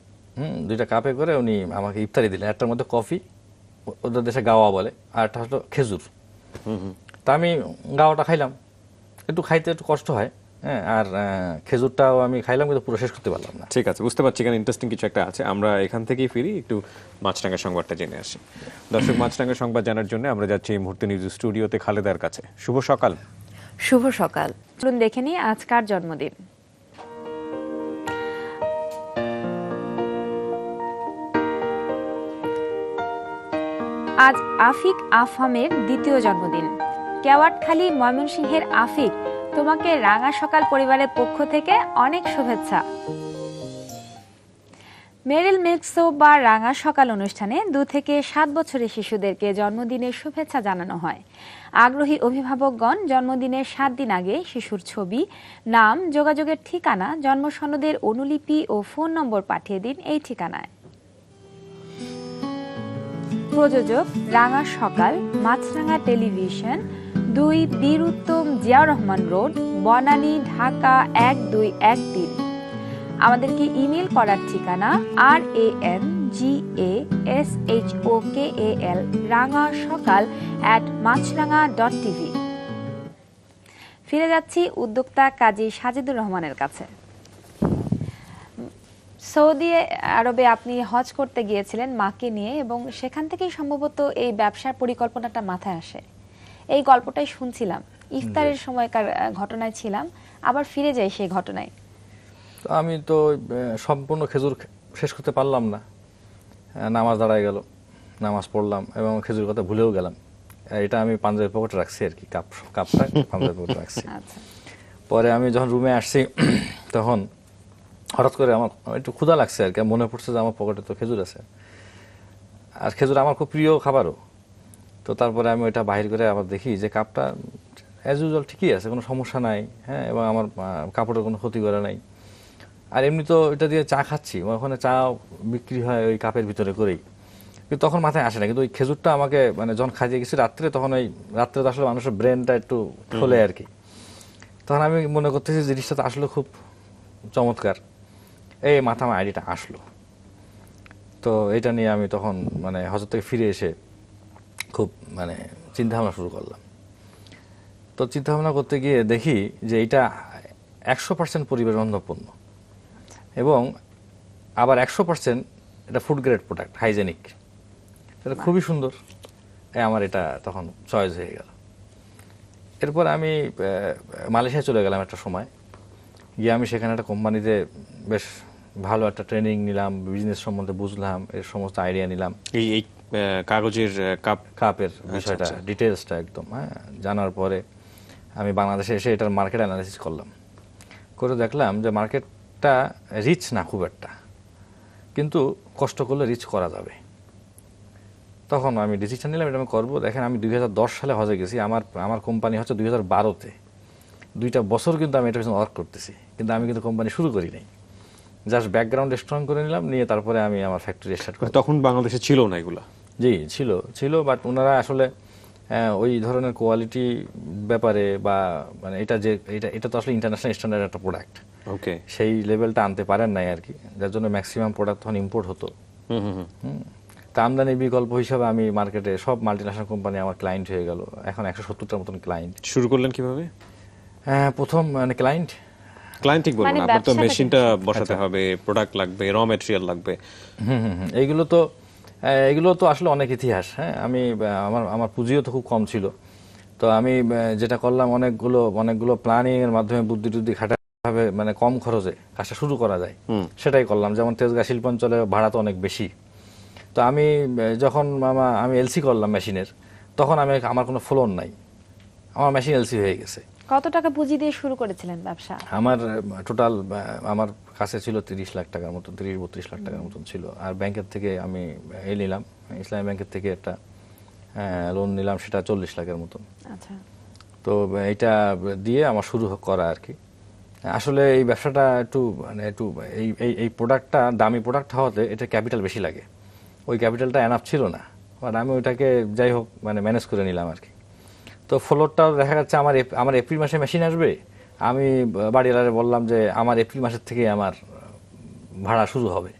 2টা কাপে করে উনি আমাকে ইফতারি দিলেন। একটার মধ্যে কফি, ওদের দেশে গাওয়া বলে, আর একটা হলো খেজুর। তা আমি গাওয়াটা খাইলাম, একটু খাইতে একটু কষ্ট হয়, হ্যাঁ, আর খেজুরটাও আমি খাইলাম কিন্তু পুরো শেষ করতে পারলাম না। ঠিক আছে, বুঝতে পারছি এখানে ইন্টারেস্টিং কিছু একটা আছে। আমরা এখান থেকেই ফিরি, একটু মাছরাঙ্গা সংবাদটা জেনে আসি। দর্শক, মাছরাঙ্গা সংবাদ জানার জন্য আমরা যাচ্ছি এই মুহূর্তে নিউজ স্টুডিওতে খালেদার কাছে। শুভ সকাল। শুভ সকাল। চলুন দেখে নিই আজকার জন্মদিন। আজ আফিক আফহামের দ্বিতীয় জন্মদিন। কেওয়াটখালী, ময়মনসিংহের আফিক, তোমাকে রাঙা সকাল পরিবারের পক্ষ থেকে অনেক শুভেচ্ছা। মেরিল মিল্কসো বা রাঙা সকাল অনুষ্ঠানে 2 থেকে 7 বছরের শিশুদেরকে জন্মদিনের শুভেচ্ছা জানানো হয়। আগ্রহী অভিভাবকগণ জন্মদিনের 7 দিন আগে শিশুর ছবি, নাম, যোগাযোগের ঠিকানা, জন্ম সনদের অনুলিপি ও ফোন নম্বর পাঠিয়ে দিন এই ঠিকানায়। প্রযোজক রাঙা সকাল, মাছরাঙা টেলিভিশন, 2 বীর উত্তম জিয়াউর রহমান রোড, বনানী, ঢাকা 1213। আমাদেরকে ইমেল করার ঠিকানা RANGASHOKAL rangasakal@machranga.tv। ফিরে যাচ্ছি উদ্যোক্তা কাজী সাজিদুর রহমানের কাছে। সৌদি আরবে আপনি হজ করতে গিয়েছিলেন মাকে নিয়ে, এবং সেখান থেকেই সম্ভবত এই ব্যবসার পরিকল্পনাটা মাথায় আসে। এই গল্পটাই শুনছিলাম, ইফতারের সময়কার ঘটনায় ছিলাম, আবার ফিরে যাই সেই ঘটনায়। আমি তো সম্পূর্ণ খেজুর শেষ করতে পারলাম না, নামাজ দাঁড়ায় গেল, নামাজ পড়লাম এবং খেজুর কথা ভুলেও গেলাম। এটা আমি পাঞ্জাবের পকেটে রাখছি আর কি, কাপটা পাঞ্জাবের পকেটে রাখছি। পরে আমি যখন রুমে আসছি তখন হঠাৎ করে আমার একটু ক্ষুধা লাগছে আর কি, মনে পড়ছে যে আমার পকেটে তো খেজুর আছে, আর খেজুর আমার খুব প্রিয় খাবারও। তো তারপরে আমি ওইটা বাহির করে আবার দেখি যে কাপটা অ্যাজ ইউজুয়াল ঠিকই আছে, কোনো সমস্যা নাই, হ্যাঁ, এবং আমার কাপড়ের কোনো ক্ষতি করে নাই। আর এমনি তো এটা দিয়ে চা খাচ্ছি, ওখানে চা বিক্রি হয় ওই কাপের ভিতরে করেই, কিন্তু তখন মাথায় আসে না। কিন্তু ওই খেজুরটা আমাকে মানে যখন খাইতে গেছি রাত্রে, তখন ওই রাত্রে তো আসলে মানুষের ব্রেনটা একটু খোলে আর কি, তখন আমি মনে করতেছি জিনিসটা তো আসলে খুব চমৎকার। এই মাথা আমার আইডিয়াটা আসলো। তো এটা নিয়ে আমি তখন মানে হজর থেকে ফিরে এসে খুব মানে চিন্তাভাবনা শুরু করলাম। তো চিন্তাভাবনা করতে গিয়ে দেখি যে এটা 100% পরিবেশ বান্ধব পণ্য, এবং আবার 100% এটা ফুড গ্রেড প্রোডাক্ট, হাইজেনিক। এটা খুবই সুন্দর। আমার এটা তখন চয়েস হয়ে গেল। এরপর আমি মালয়েশিয়া চলে গেলাম একটা সময়, গিয়ে আমি সেখানে একটা কোম্পানিতে বেশ ভালো একটা ট্রেনিং নিলাম, বিজনেস সম্বন্ধে বুঝলাম, এর সমস্ত আইডিয়া নিলাম। এই কাগজের কাপের বিষয়টা ডিটেলসটা একদম, হ্যাঁ, জানার পরে আমি বাংলাদেশে এসে এটার মার্কেট অ্যানালিসিস করলাম, করে দেখলাম যে মার্কেটটা রিচ না খুব একটা, কিন্তু কষ্ট করলে রিচ করা যাবে। তখন আমি ডিসিশন নিলাম এটা আমি করবো। দেখেন, আমি 2010 সালে হজে গেছি, আমার কোম্পানি হচ্ছে 2012-তে। 2টা বছর কিন্তু আমি এটা পিছনে ওয়ার্ক করতেছি, কিন্তু আমি কিন্তু কোম্পানি শুরু করি নাই, জাস্ট ব্যাকগ্রাউন্ড স্ট্রং করে নিলাম, নিয়ে তারপরে আমি আমার ফ্যাক্টরি স্টার্ট করি। তখন বাংলাদেশে ছিল না এগুলা? জি ছিল, বাট ওনারা আসলে ওই ধরনের কোয়ালিটি ব্যাপারে বা মানে এটা তো আসলে ইন্টারন্যাশনাল স্ট্যান্ডার্ড একটা প্রোডাক্ট, ওকে, সেই লেভেলটা আনতে পারেন নাই আর কি, যার জন্য ম্যাক্সিমাম প্রোডাক্ট তখন ইম্পোর্ট হতো। তা আমদানি বিকল্প হিসাবে আমি মার্কেটে সব মাল্টিন্যাশনাল কোম্পানি আমার ক্লায়েন্ট হয়ে গেল। এখন 170টার মতন ক্লায়েন্ট। শুরু করলেন কিভাবে? প্রথম মানে ক্লায়েন্ট ঠিক বলুন, আপনার তো মেশিনটা বসাতে হবে, প্রোডাক্ট লাগবে, র ম্যাটেরিয়াল লাগবে। এগুলো তো আসলে অনেক ইতিহাস। হ্যাঁ, আমি আমার পুঁজিও তো খুব কম ছিল। তো আমি যেটা করলাম, অনেকগুলো প্ল্যানিং এর মাধ্যমে বুদ্ধি টুদ্ধি খাটাভাবে মানে কম খরচে কাজটা শুরু করা যায় সেটাই করলাম। যেমন তেজগাঁ শিল্পাঞ্চলে ভাড়া তো অনেক বেশি। তো আমি যখন আমি এলসি করলাম মেশিনের, তখন আমার কোনো ফ্লোর নাই, আমার মেশিন এলসি হয়ে গেছে। কত টাকা পুঁজি দিয়ে শুরু করেছিলেন ব্যবসা? আমার টোটাল আমার কাছে ছিল 30 লাখ টাকার মতো, 30-32 লাখ টাকার মতন ছিল। আর ব্যাংকের থেকে আমি নিলাম, ইসলামী ব্যাংকের থেকে একটা লোন নিলাম, সেটা 40 লাখের মতন। আচ্ছা। তো এটা দিয়ে আমার শুরু করা আর কি। আসলে এই ব্যবসাটা একটু মানে একটু এই প্রোডাক্টটা দামি প্রোডাক্ট হওয়াতে এটা ক্যাপিটাল বেশি লাগে, ওই ক্যাপিটালটা এনাফ ছিল না, বাট আমি ওইটাকে যাই হোক মানে ম্যানেজ করে নিলাম আর কি। তো ফ্লোরটাও দেখা যাচ্ছে আমার এপ্রিল মাসে মেশিন আসবে, আমি বাড়িওয়ালারে বললাম যে আমার এপ্রিল মাসের থেকে আমার ভাড়া শুরু হবে,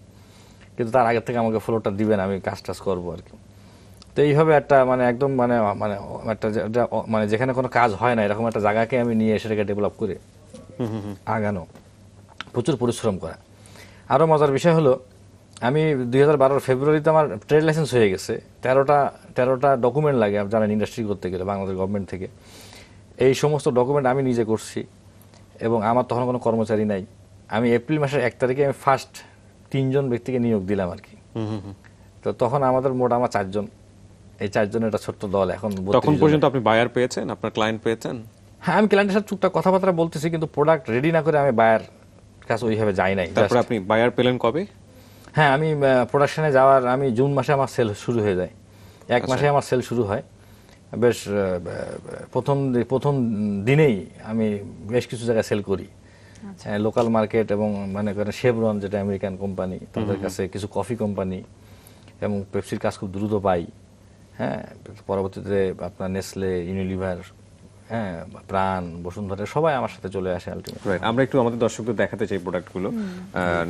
কিন্তু তার আগে থেকে আমাকে ফ্লোরটা দিবেন, আমি কাজ টাজ করবো আর কি। তো এইভাবে একটা মানে একদম মানে মানে একটা মানে যেখানে কোনো কাজ হয় না এরকম একটা জায়গাকে আমি নিয়ে সেটাকে ডেভেলপ করে আগানো, প্রচুর পরিশ্রম করা। আরও মজার বিষয় হলো আমি 2012 ফেব্রুয়ারিতে আমার ট্রেড লাইসেন্স হয়ে গেছে। 13টা ডকুমেন্ট লাগে, আপনি জানেন, ইন্ডাস্ট্রি করতে গেলে বাংলাদেশ গভর্নমেন্ট থেকে। এই সমস্ত ডকুমেন্ট আমি নিজে করছি এবং আমার তখন কোনো কর্মচারী নাই। আমি এপ্রিল মাসের 1 তারিখে আমি ফার্স্ট 3 জন ব্যক্তিকে নিয়োগ দিলাম আর কি। তো তখন আমাদের মোট আমার 4 জন, এই 4 জনের একটা ছোট্ট দল। এখন তখন পর্যন্ত আপনি বায়ার পেয়েছেন, আপনার ক্লায়েন্ট পেয়েছেন? হ্যাঁ, আমি ক্লায়েন্টের সাথে টুকটাক কথাবার্তা বলতেছি, কিন্তু প্রোডাক্ট রেডি না করে আমি বায়ার কাছে ওইভাবে যাই নাই। তারপরে আপনি বায়ার পেলেন কবে? হ্যাঁ, আমি প্রোডাকশনে যাওয়ার আমি জুন মাসে আমার সেল শুরু হয়ে যায়, 1 মাসে আমার সেল শুরু হয়। বেশ প্রথম দিনেই আমি বেশ কিছু জায়গায় সেল করি, লোকাল মার্কেট এবং মানে শেভরন যেটা আমেরিকান কোম্পানি, তাদের কাছে কিছু কফি কোম্পানি এবং পেপসির কাজ খুব দ্রুত পাই। হ্যাঁ, পরবর্তীতে আপনার নেসলে, ইউনিলিভার, হ্যাঁ, প্রাণ, বসুন্ধরা সবাই আমার সাথে চলে আসে আলটিমেটলি। রাইট, আমরা একটু আমাদের দর্শকদের দেখাতে চাই প্রোডাক্টগুলো।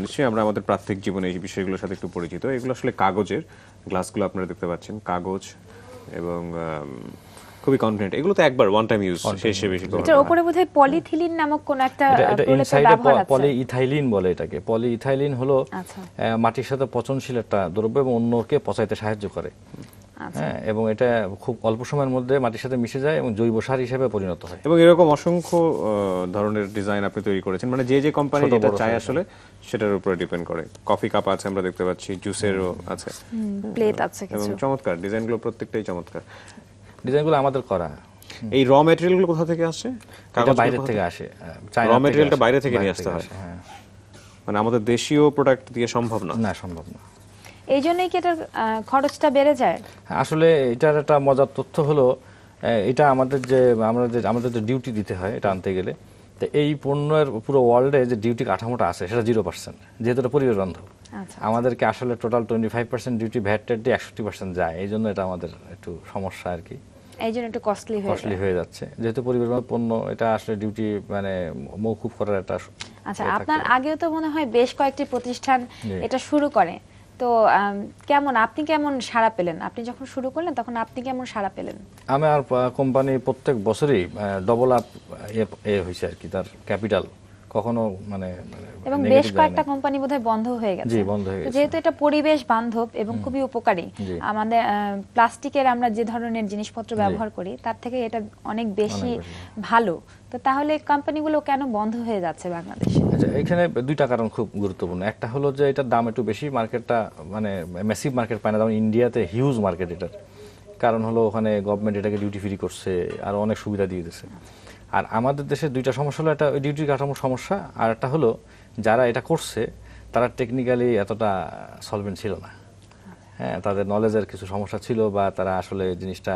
নিশ্চয়ই আমরা আমাদের প্রাত্যহিক জীবনে এই বিষয়গুলোর সাথে একটু পরিচিত। এগুলো আসলে কাগজের গ্লাসগুলো আপনারা দেখতে পাচ্ছেন, কাগজ এবং খুবই কনফিডেন্ট। এগুলো তো একবার ওয়ান টাইম ইউজ, শেষে বেশি ব্যবহার এটার করা হয়। উপরে বোধহয় পলিথিলিন নামক কোন একটা এটা প্রলেপের ইনসাইডে ব্যবহার আছে। পলিইথাইলিন বলে এটাকে। পলিইথাইলিন হলো আচ্ছা। মাটির সাথে পচনশীল একটা দ্রব্য এবং অন্যকে পচাইতে সাহায্য করে। আচ্ছা। হ্যাঁ, এবং এটা খুব অল্প সময়ের মধ্যে মাটির সাথে মিশে যায় এবং জৈব সার হিসেবে পরিণত হয়। এবং এরকম অসংখ্য ধরনের ডিজাইন আপনি তৈরি করেছেন, মানে যে কোম্পানি ছোট যেটা বড় চায় size আসলে সেটার উপরে ডিপেন্ড করে। কফি কাপ আছে আমরা দেখতে পাচ্ছি, জুসেরও আছে, প্লেট আছে এবং কিছু। চমৎকার ডিজাইনগুলো, প্রত্যেকটাই চমৎকার। ডিজাইনগুলো আমাদের করা। এই র ম্যাটেরিয়ালগুলো কোথা থেকে আসে? এটা বাইরে থেকে আসে, র ম্যাটেরিয়ালটা বাইরে থেকে নিয়ে আসতে হয়? হ্যাঁ, মানে আমাদের দেশীয় প্রোডাক্ট দিয়ে সম্ভব না? না, সম্ভব না। এই জন্যই কি এটার খরচটা বেড়ে যায়? আসলে এটার একটা মজার তথ্য হলো এটা আমাদের যে ডিউটি দিতে হয় এটা আনতে গেলে, তো এই পণ্যের পুরো ওয়ার্ল্ডে যে ডিউটি কাঠামোটা আছে সেটা 0%, যেহেতু এটা পরিবেশ বান্ধব। আচ্ছা। আমাদেরকে আসলে টোটাল 25% ডিউটি, ভ্যাট দিয়ে 61% যায়। এই জন্য এটা আমাদের একটু সমস্যা আর কি, এই জন্য একটু কস্টলি হয়ে যাচ্ছে। যেহেতু পরিবেশ বান্ধব পণ্য, এটা আসলে ডিউটি মানে মওকুফ করার একটা। আচ্ছা, আপনার আগেও তো মনে হয় বেশ কয়েকটি প্রতিষ্ঠান এটা শুরু করে, তো আপনি কেমন সাড়া পেলেন? আপনি যখন শুরু করলেন তখন আপনি কেমন সাড়া পেলেন? আমার কোম্পানি প্রত্যেক বছরই ডবল আপ হয়েছে আর কি, তার ক্যাপিটাল কখনো মানে এবং বেশ কয়েকটা কোম্পানি বোধহয় বন্ধ হয়ে গেছে। জি, বন্ধ হয়ে গেছে। যেহেতু এটা পরিবেশ বান্ধব এবং খুবই উপকারী, আমাদের প্লাস্টিকের আমরা যে ধরনের জিনিসপত্র ব্যবহার করি তার থেকে এটা অনেক বেশি ভালো, তো তাহলে কোম্পানিগুলো কেন বন্ধ হয়ে যাচ্ছে বাংলাদেশে? আচ্ছা, এখানে 2টা কারণ খুব গুরুত্বপূর্ণ। একটা হলো যে এটার দাম একটু বেশি, মার্কেটটা মানে ম্যাসিভ মার্কেট পায় না, যেমন ইন্ডিয়াতে হিউজ মার্কেট এটার। কারণ হলো ওখানে গভর্নমেন্ট এটাকে ডিউটি ফ্রি করছে, আর অনেক সুবিধা দিয়ে দিচ্ছে। আর আমাদের দেশে 2টা সমস্যা হলো, একটা ওই ডিউটি কাঠামোর সমস্যা, আর একটা হলো যারা এটা করছে তারা টেকনিক্যালি এতটা সলভেন্ট ছিল না। হ্যাঁ, তাদের নলেজের কিছু সমস্যা ছিল, বা তারা আসলে জিনিসটা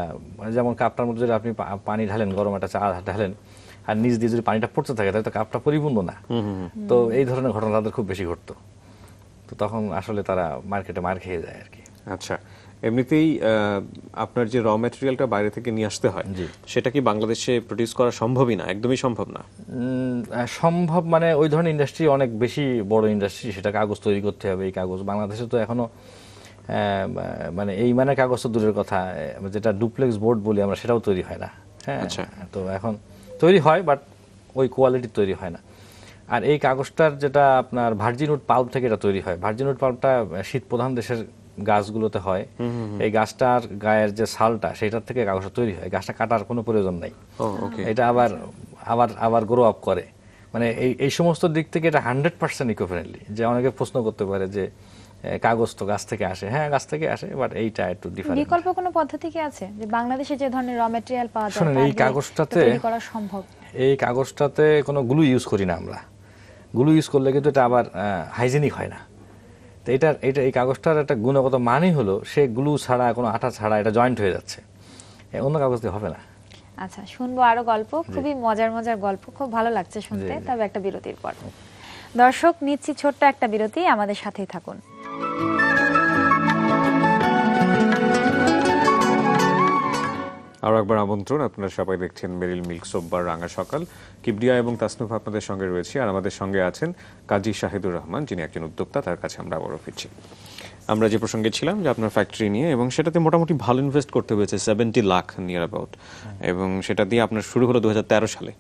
যেমন কাপটার মধ্যে যদি আপনি পানি ঢালেন, গরম একটা চা ঢালেন, আর নিচ দিয়ে যদি পানিটা পড়তে থাকে তাহলে তো কাপটা পরিপূর্ণ না। তো এই ধরনের ঘটনা তাদের খুব বেশি ঘটতো, তো তখন আসলে তারা মার্কেটে মার খেয়ে যায় আর কি। আচ্ছা, এমনিতেই আপনার যে র ম্যাটেরিয়ালটা বাইরে থেকে নিয়ে আসতে হয়, সেটা কি বাংলাদেশে প্রডিউস করা সম্ভবই না? একদমই সম্ভব না? সম্ভব মানে ওই ধরনের ইন্ডাস্ট্রি অনেক বেশি বড় ইন্ডাস্ট্রি, সেটা কাগজ তৈরি করতে হবে। এই কাগজ বাংলাদেশে তো এখনো মানে এই মানে কাগজ তো দূরের কথা, যেটা ডুপ্লেক্স বোর্ড বলি আমরা, সেটাও তৈরি হয় না। হ্যাঁ, তো এখন তৈরি হয় বাট ওই কোয়ালিটির তৈরি হয় না। আর এই কাগজটার যেটা আপনার ভার্জিন উড পাল্প থেকে এটা তৈরি হয়। ভার্জিন উড পাল্পটা শীত প্রধান দেশের গাছগুলোতে হয়। এই গাছটার গায়ের যে ছালটা সেটার থেকে কাগজটা তৈরি হয়, গাছটা কাটার কোনো প্রয়োজন নাই। এটা আবার আবার আবার গ্রো আপ করে, মানে এই সমস্ত দিক থেকে এটা 100% ইকো ফ্রেন্ডলি। যে অনেকে প্রশ্ন করতে পারে যে কাগজ তো গাছ থেকে আসে, হ্যাঁ গাছ থেকে আসে, বাট এইটা একটু ডিফারেন্ট। বিকল্প কোনো পদ্ধতি কি আছে যে বাংলাদেশে যে ধরনের র ম্যাটেরিয়াল পাওয়া যায় শুনুন, এই কাগজটাতে তৈরি করা সম্ভব? এই কাগজটাতে কোনো গ্লু ইউজ করি না আমরা, গ্লু ইউজ করলে কিন্তু এটা আবার হাইজেনিক হয় না। তো এই কাগজটার একটা গুণগত মানই হলো সে গ্লু ছাড়া, কোনো আঠা ছাড়া এটা জয়েন্ট হয়ে যাচ্ছে, অন্য কাগজ দিয়ে হবে না। আচ্ছা, শুনবো আরো গল্প, খুবই মজার মজার গল্প, খুব ভালো লাগছে শুনতে। তবে একটা বিরতির পর দর্শক নিচ্ছি ছোট্ট একটা বিরতি, আমাদের সাথেই থাকুন। আরও একবার আমন্ত্রণ, আপনারা সবাই দেখছেন মেরিল মিল্ক সোপ বার রাঙা সকাল। কিবরিয়া এবং তাসনুফ আপনাদের সঙ্গে রয়েছে, আর আমাদের সঙ্গে আছেন কাজী শাহিদুর রহমান, যিনি একজন উদ্যোক্তা। তার কাছে আমরা আবারও ফিরছি। আমরা যে প্রসঙ্গে ছিলাম যে আপনার ফ্যাক্টরি নিয়ে, এবং সেটাতে মোটামুটি ভালো ইনভেস্ট করতে হয়েছে, 70 লাখ নিয়ার অ্যাবাউট, এবং সেটা দিয়ে আপনার শুরু হলো 2013 সালে,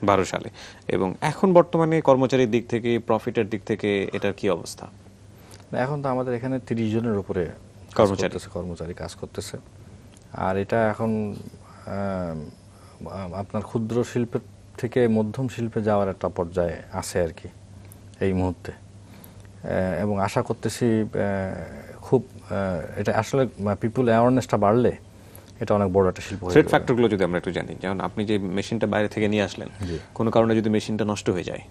12 সালে। এবং এখন বর্তমানে কর্মচারীর দিক থেকে, প্রফিটের দিক থেকে এটার কি অবস্থা? এখন তো আমাদের এখানে 30 জনের উপরে কর্মচারী কাজ করতেছে। আর এটা এখন আপনার ক্ষুদ্র শিল্পের থেকে মধ্যম শিল্পে যাওয়ার একটা পর্যায়ে আছে আর কি এই মুহূর্তে। এবং আশা করতেছি খুব এটা আসলে পিপল অ্যাওয়ারনেসটা বাড়লে এটা অনেক বড় একটা শিল্প হয়ে থ্রেট যাবে। ফ্যাক্টরগুলো যদি আমরা একটু জানি, যেমন আপনি যে মেশিনটা বাইরে থেকে নিয়ে আসলেন, কোনো কারণে যদি মেশিনটা নষ্ট হয়ে যায়,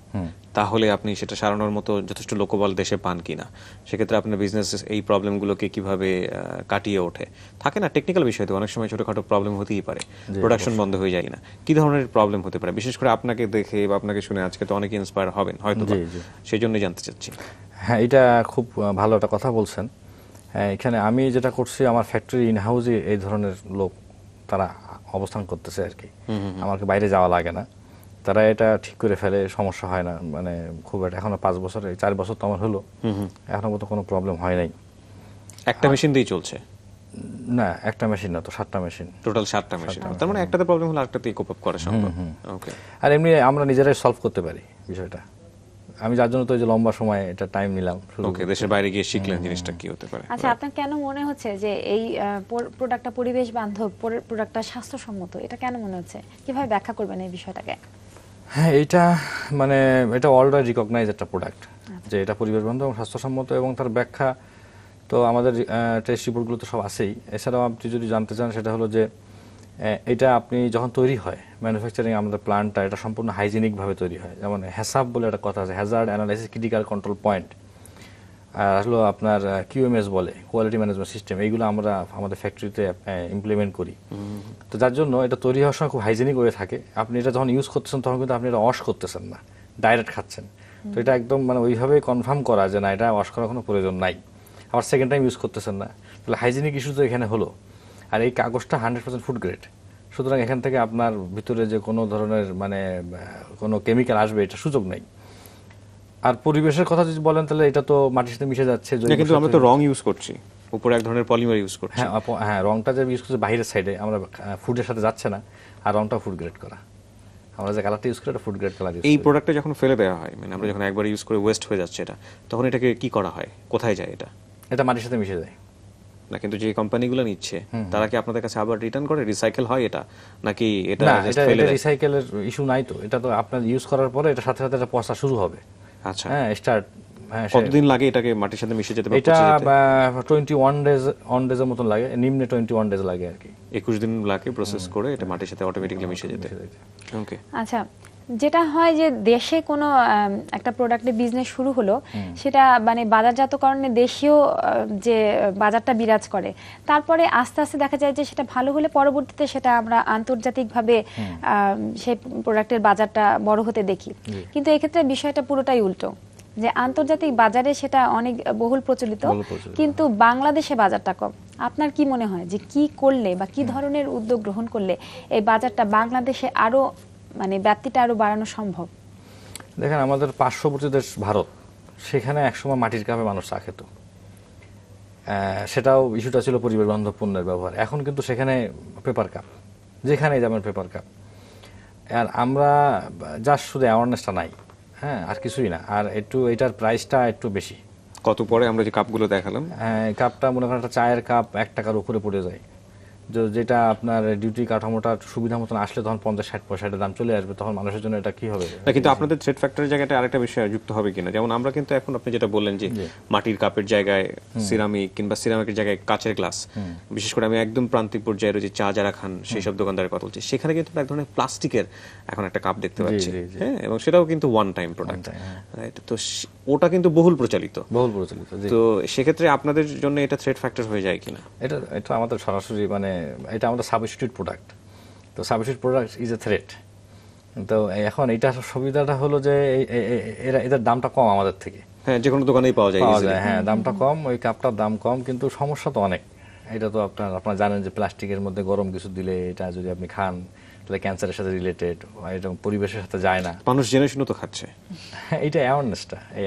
তাহলে আপনি সেটা সারানোর মতো যথেষ্ট লোকবল দেশে পান কিনা, সেক্ষেত্রে আপনার বিজনেস এই প্রবলেমগুলোকে কিভাবে কাটিয়ে ওঠে। থাকে না টেকনিক্যাল বিষয়, তো অনেক সময় ছোটখাটো প্রবলেম হতেই পারে, প্রোডাকশন বন্ধ হয়ে যায় না, কি ধরনের প্রবলেম হতে পারে? বিশেষ করে আপনাকে দেখে বা আপনাকে শুনে আজকে তো অনেকে ইন্সপায়ার হবেন হয়তো, সেই জন্যই জানতে চাচ্ছি। হ্যাঁ, এটা খুব ভালো একটা কথা বলছেন। এখানে আমি যেটা করছি, আমার ফ্যাক্টরি ইন হাউসে এই ধরনের লোক তারা অবস্থান করতেছে আর কি, আমাকে বাইরে যাওয়া লাগে না, তারা এটা ঠিক করে ফেলে, সমস্যা হয় না। মানে খুব একটা, এখনো 5 বছর 4 বছর তো আমার হলো, এখনো পর্যন্ত কোনো প্রবলেম হয় নাই। একটা মেশিন দিয়েই চলছে? না, একটা মেশিন না তো, 7টা মেশিন, টোটাল 7টা মেশিন। তার মানে একটাতে প্রবলেম হলে আরেকটাতেই কোপ আপ করা সম্ভব। ওকে। আর এমনি আমরা নিজেরাই সলভ করতে পারি বিষয়টা। আমি যার জন্য তো এই যে লম্বা সময় এটা টাইম নিলাম। ওকে, দেশের বাইরে গিয়ে শিখলেন জিনিসটা কি হতে পারে। আচ্ছা, আপনার কেন মনে হচ্ছে যে এই প্রোডাক্টটা পরিবেশ বান্ধব, প্রোডাক্টটা স্বাস্থ্যসম্মত, এটা কেন মনে হচ্ছে? কিভাবে ব্যাখ্যা করবেন এই বিষয়টাকে? হ্যাঁ, এটা মানে এটা অলরেডি রিকগনাইজ একটা প্রোডাক্ট, যে এটা পরিবেশ বান্ধব এবং স্বাস্থ্যসম্মত, এবং তার ব্যাখ্যা তো আমাদের টেস্ট রিপোর্টগুলো তো সব আছেই। এছাড়াও আপনি যদি জানতে চান, সেটা হলো যে এটা আপনি যখন তৈরি হয় ম্যানুফ্যাকচারিং, আমাদের প্ল্যান্টটা এটা সম্পূর্ণ হাইজেনিকভাবে তৈরি হয়। যেমন হ্যাসাব বলে একটা কথা আছে, hazard analysis critical control point, আর আসলে আপনার কিউএমএস বলে, কোয়ালিটি ম্যানেজমেন্ট সিস্টেম, এইগুলো আমরা আমাদের ফ্যাক্টরিতে ইমপ্লিমেন্ট করি। তো যার জন্য এটা তৈরি হওয়ার সময় খুব হাইজেনিক হয়ে থাকে। আপনি এটা যখন ইউজ করতেছেন তখন কিন্তু আপনি এটা ওয়াশ করতেছেন না, ডাইরেক্ট খাচ্ছেন। তো এটা একদম মানে ওইভাবেই কনফার্ম করা যে না, এটা ওয়াশ করার কোনো প্রয়োজন নাই, আবার সেকেন্ড টাইম ইউজ করতেছেন না। তাহলে হাইজেনিক ইস্যু তো এখানে হলো। আর এই কাগজটা 100% ফুড গ্রেড, সুতরাং এখান থেকে আপনার ভিতরে যে কোনো ধরনের মানে কোনো কেমিক্যাল আসবে এটা সুযোগ নেই। আর পরিবেশের কথা যদি বলেন, তাহলে এটা তো মাটির সাথে মিশে যাচ্ছে। কিন্তু আমরা তো রং ইউজ করছি, উপরে এক ধরনের পলিমার ইউজ করছি। হ্যাঁ, রংটা যে ইউজ করছি বাইরের সাইডে, আমরা ফুডের সাথে যাচ্ছে না, আর রংটা ফুড গ্রেড করা। আমরা যে কালারটা ইউজ করি এটা ফুড গ্রেড কালার। এই প্রোডাক্টটা যখন ফেলে দেওয়া হয়, মানে আমরা যখন একবার ইউজ করে ওয়েস্ট হয়ে যাচ্ছে এটা, তখন এটাকে কি করা হয়, কোথায় যায় এটা? এটা মাটির সাথে মিশে যায় না, কিন্তু যে কোম্পানিগুলো নিচ্ছে তারা কি আপনাদের কাছে আবার রিটার্ন করে, রিসাইকেল হয় এটা, নাকি এটা জাস্ট ফেলে দেয়? রিসাইকেলের ইস্যু নাই তো, এটা তো আপনার ইউজ করার পরে এটা সাথে সাথে এটা পচা শুরু হবে। আচ্ছা, হ্যাঁ, স্টার্ট। কতদিন লাগে এটাকে মাটির সাথে মিশে যেতে? এটা 21 ডেজের মতন লাগে, নিম্নে 21 ডেজ লাগে আর কি। 21 দিন লাগে প্রসেস করে এটা মাটির সাথে অটোমেটিক্যালি মিশে যেতে। ওকে। আচ্ছা, যেটা হয় যে দেশে কোনো একটা প্রোডাক্টের বিজনেস শুরু হলো, সেটা মানে বাজারজাতকরণে দেশীয় যে বাজারটা বিরাজ করে, তারপরে আস্তে আস্তে দেখা যায় যে সেটা ভালো হলে পরবর্তীতে সেটা আমরা আন্তর্জাতিকভাবে সেই প্রোডাক্টের বাজারটা বড় হতে দেখি। কিন্তু এক্ষেত্রে বিষয়টা পুরোটাই উল্টো, যে আন্তর্জাতিক বাজারে সেটা অনেক বহুল প্রচলিত, কিন্তু বাংলাদেশে বাজারটা কম। আপনার কি মনে হয় যে কি করলে বা কি ধরনের উদ্যোগ গ্রহণ করলে এই বাজারটা বাংলাদেশে আরো মানে ব্যাপ্তিটা আরো বাড়ানো সম্ভব? দেখেন, আমাদের পার্শ্ববর্তী দেশ ভারত, সেখানে একসময় মাটির কাপে মানুষ চা খেত, সেটাও ইস্যুটা ছিল পরিবেশ বান্ধব পণ্যের ব্যবহার। এখন কিন্তু সেখানে পেপার কাপ, যেখানেই যাবেন পেপার কাপ। আর আমরা জাস্ট শুধু অ্যাওয়ারনেসটা নাই, হ্যাঁ, আর কিছুই না। আর একটু এটার প্রাইসটা একটু বেশি। কত পরে আমরা যে কাপগুলো দেখালাম, কাপটা মনে করেন একটা চায়ের কাপ 1 টাকার উপরে পড়ে যায়, যেটা আপনার ডিউটি কাঠামোটা সুবিধা মতন আসলে তখন 50-60 পয়সাটা দাম চলে আসবে, তখন মানুষের জন্য এটা কি হবে? না, কিন্তু আপনাদের থ্রেড ফ্যাক্টরের জায়গাটা আরেকটা বিষয় যুক্ত হবে কিনা, যেমন আমরা কিন্তু এখন আপনি যেটা বললেন যে মাটির কাপের জায়গায় সিরামিক কিংবা সিরামিকের জায়গায় কাচের গ্লাস, বিশেষ করে আমি একদম প্রান্তিক পর্যায়ে রয়েছে চা যারা খান সেই সব দোকানদারের কথা বলছি, সেখানে কিন্তু এক ধরনের প্লাস্টিকের এখন একটা কাপ দেখতে পাচ্ছি, হ্যাঁ, এবং সেটাও কিন্তু ওয়ান টাইম প্রোডাক্ট, রাইট? তো ওটা কিন্তু বহুল প্রচলিত, জি। তো সেক্ষেত্রে আপনাদের জন্য এটা থ্রেড ফ্যাক্টর হয়ে যায় কিনা? এটা আমাদের সরাসরি মানে এটা আমাদের সাবস্টিটিউট প্রোডাক্ট, তো substitute product is a threat. তো এখন এটা সুবিধাটা হলো যে এদের দামটা কম আমাদের থেকে, হ্যাঁ, যে কোনো দোকানেই পাওয়া যায়, হ্যাঁ, দামটা কম, ওই কাপটার দাম কম, কিন্তু সমস্যা তো অনেক। এটা তো আপনারা জানেন যে প্লাস্টিকের মধ্যে গরম কিছু দিলে এটা যদি আপনি খান তাহলে ক্যান্সারের সাথে রিলেটেড, এটা পরিবেশের সাথে যায় না। মানুষ জেনে শুনে তো খাচ্ছে। এইটা এই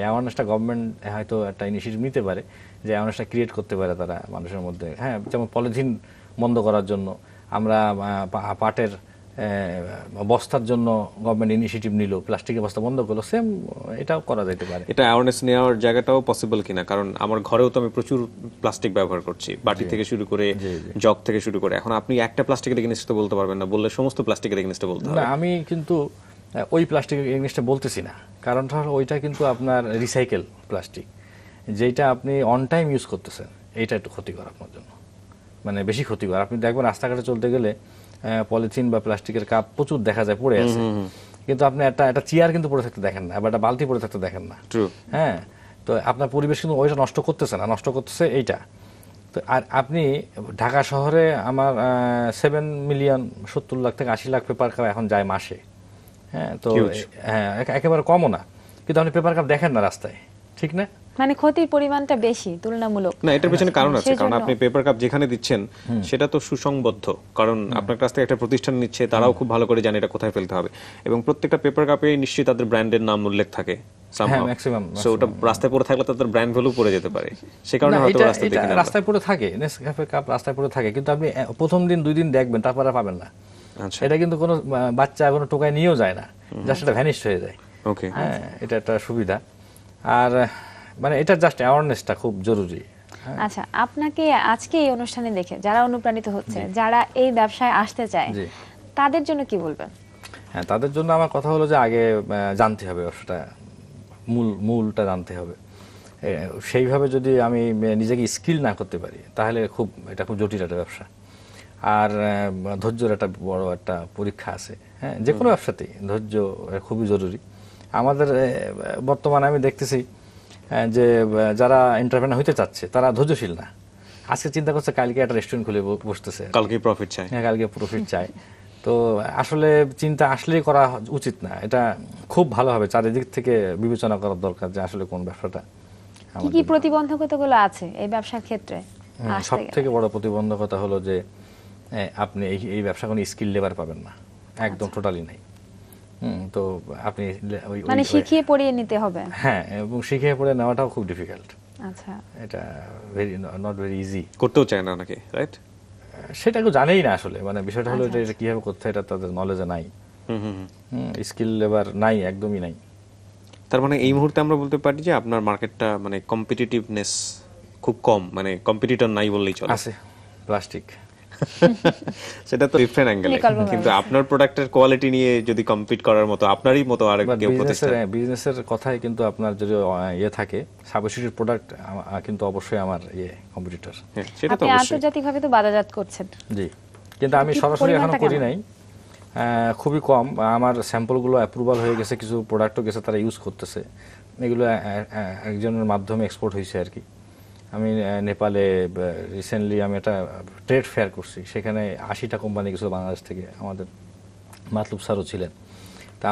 অ্যাওয়ারনেসটা গভর্নমেন্ট হয়তো একটা ইনিশিয়েটিভ নিতে পারে, যে অ্যাওয়ারনেসটা ক্রিয়েট করতে পারে তারা মানুষের মধ্যে। হ্যাঁ, যেমন পলিথিন বন্ধ করার জন্য আমরা পাটের বস্তার জন্য গভর্নমেন্ট ইনিশিয়েটিভ নিল, প্লাস্টিকের বস্তা বন্ধ করলো, সেম এটাও করা যেতে পারে। এটা অ্যাওয়ারনেস নেওয়ার জায়গাটাও পসিবল কিনা, কারণ আমার ঘরেও তো আমি প্রচুর প্লাস্টিক ব্যবহার করছি, বাটি থেকে শুরু করে জগ থেকে শুরু করে। এখন আপনি একটা প্লাস্টিকের এগেইনস্টে বলতে পারবেন না, বললে সমস্ত প্লাস্টিকের এগেইনস্টে বলতে হবে। না, আমি কিন্তু ওই প্লাস্টিকের জিনিসটা বলতেছি না, কারণটা হলো ওইটা কিন্তু আপনার রিসাইকেল প্লাস্টিক, যেটা আপনি অন টাইম ইউজ করতেছেন, এইটা একটু ক্ষতিকর আপনার জন্য, মানে বেশি ক্ষতিকর। আপনি দেখবেন রাস্তাঘাটে চলতে গেলে পলিথিন বা প্লাস্টিকের কাপ প্রচুর দেখা যায় পড়ে আছে, কিন্তু আপনি একটা চেয়ার কিন্তু পড়ে থাকতে দেখেন না, বা একটা বালতি পড়ে থাকতে দেখেন না। হ্যাঁ, তো আপনার পরিবেশ কিন্তু ওইটা নষ্ট করতেছে না, নষ্ট করতেছে এইটা। তো আর আপনি ঢাকা শহরে আমার 7 মিলিয়ন 70 লাখ থেকে 80 লাখ পেপার কাপ এখন যায় মাসে। হ্যাঁ, তো হ্যাঁ, একেবারে কমও না, কিন্তু আপনি পেপার কাপ দেখেন না রাস্তায়, ঠিক না? মানে ক্ষতির পরিমাণটা বেশি তুলনামূলক। না, এটার পেছনে কারণ আছে, কারণ আপনি পেপার কাপ যেখানে দিচ্ছেন সেটা তো সুসংবদ্ধ, কারণ আপনার কাছ থেকে একটা প্রতিষ্ঠান নিচ্ছে, তারাও খুব ভালো করে জানে এটা কোথায় ফেলতে হবে, এবং প্রত্যেকটা পেপার কাপে নিশ্চয়ই তাদের ব্র্যান্ডের নাম উল্লেখ থাকে। সো ওটা রাস্তায় পড়ে থাকলে তাদের ব্র্যান্ড ভ্যালু পড়ে যেতে পারে, সে কারণে হয়তো রাস্তায় পড়ে থাকে, নেসক্যাফে কাপ রাস্তায় পড়ে থাকে, কিন্তু আপনি প্রথম দিন 2 দিন দেখবেন, তারপর আর পাবেন না। এটা কিন্তু কোনো বাচ্চা কোনো টোকায় নিয়েও যায় না, জাস্ট এটা ভ্যানিশ হয়ে যায়। ওকে, হ্যাঁ, এটা একটা সুবিধা। আর মানে এটা জাস্ট অ্যাওয়ারনেসটা খুব জরুরি। আচ্ছা, আপনাকে আজকে এই অনুষ্ঠানে দেখে যারা অনুপ্রাণিত হচ্ছে, যারা এই ব্যবসায় আসতে চায়, তাদের জন্য কি বলবেন? হ্যাঁ, তাদের জন্য আমার কথা হলো যে আগে জানতে হবে ব্যবসাটা, মূলটা জানতে হবে। সেইভাবে যদি আমি নিজেকে স্কিল না করতে পারি তাহলে এটা খুব জটিল একটা ব্যবসা। আর ধৈর্যের একটা বড় একটা পরীক্ষা আছে। হ্যাঁ, যে কোনো ব্যবসাতেই ধৈর্য খুবই জরুরি। আমাদের বর্তমানে আমি দেখতেছি যে যারা এন্টারপ্রেনার হইতে চাচ্ছে তারা ধৈর্যশীল না। আজকে চিন্তা করছে কালকে একটা রেস্টুরেন্ট খুলে বসতেছে, কালকে প্রফিট চায়। হ্যাঁ, কালকে প্রফিট চায়। তো আসলে চিন্তা আসলেই করা উচিত না, এটা খুব ভালোভাবে চারিদিক থেকে বিবেচনা করার দরকার যে আসলে কোন ব্যবসাটা। কি কি প্রতিবন্ধকতাগুলো আছে এই ব্যবসার ক্ষেত্রে? সব থেকে বড় প্রতিবন্ধকতা হলো যে আপনি এই ব্যবসা কোনো স্কিল লেবার পাবেন না, একদম টোটালি নাই। তো আপনি মানে শিখিয়ে পড়িয়ে নিতে হবে। হ্যাঁ, এবং শিখিয়ে পড়ে নেওয়াটাও খুব ডিফিকাল্ট। আচ্ছা, এটা নট ভেরি ইজি। করতেও চায় না অনেকে, রাইট? সেটা কেউ জানেই না আসলে, মানে বিষয়টা হলো এটা কিভাবে করতে হয় এটা তাদের নলেজে নাই, স্কিল লেবার নাই, একদমই নাই। তার মানে এই মুহূর্তে আমরা বলতে পারি যে আপনার মার্কেটটা মানে কম্পিটিটিভনেস খুব কম, মানে কম্পিটিটর নাই বললেই চলে। আছে প্লাস্টিক, সেটা তো ডিফারেন্ট অ্যাঙ্গেলে, কিন্তু আপনার প্রোডাক্টের কোয়ালিটি নিয়ে যদি কম্পিট করার মতো আপনারই মতো আর কেউ প্রতিষ্ঠান, বিজনেসের কথাই কিন্তু আপনার যদি থাকে সাবস্টিটিউট প্রোডাক্ট, কিন্তু অবশ্যই আমার কম্পিটিটর। সেটা তো আপনি অবশ্যই আন্তর্জাতিকভাবে তো বাজারজাত করছেন। জি, কিন্তু আমি সরাসরি এখনো করি নাই, খুবই কম। আমার স্যাম্পলগুলো অ্যাপ্রুভাল হয়ে গেছে, কিছু প্রোডাক্টও গেছে, তারা ইউজ করতেছে। এগুলো একজনের মাধ্যমে এক্সপোর্ট হয়েছে আর কি। আমি নেপালে রিসেন্টলি আমি একটা ট্রেড ফেয়ার করছি, সেখানে 80টা কোম্পানি গেছিল বাংলাদেশ থেকে, আমাদের মাতলুব স্যারও ছিলেন। তা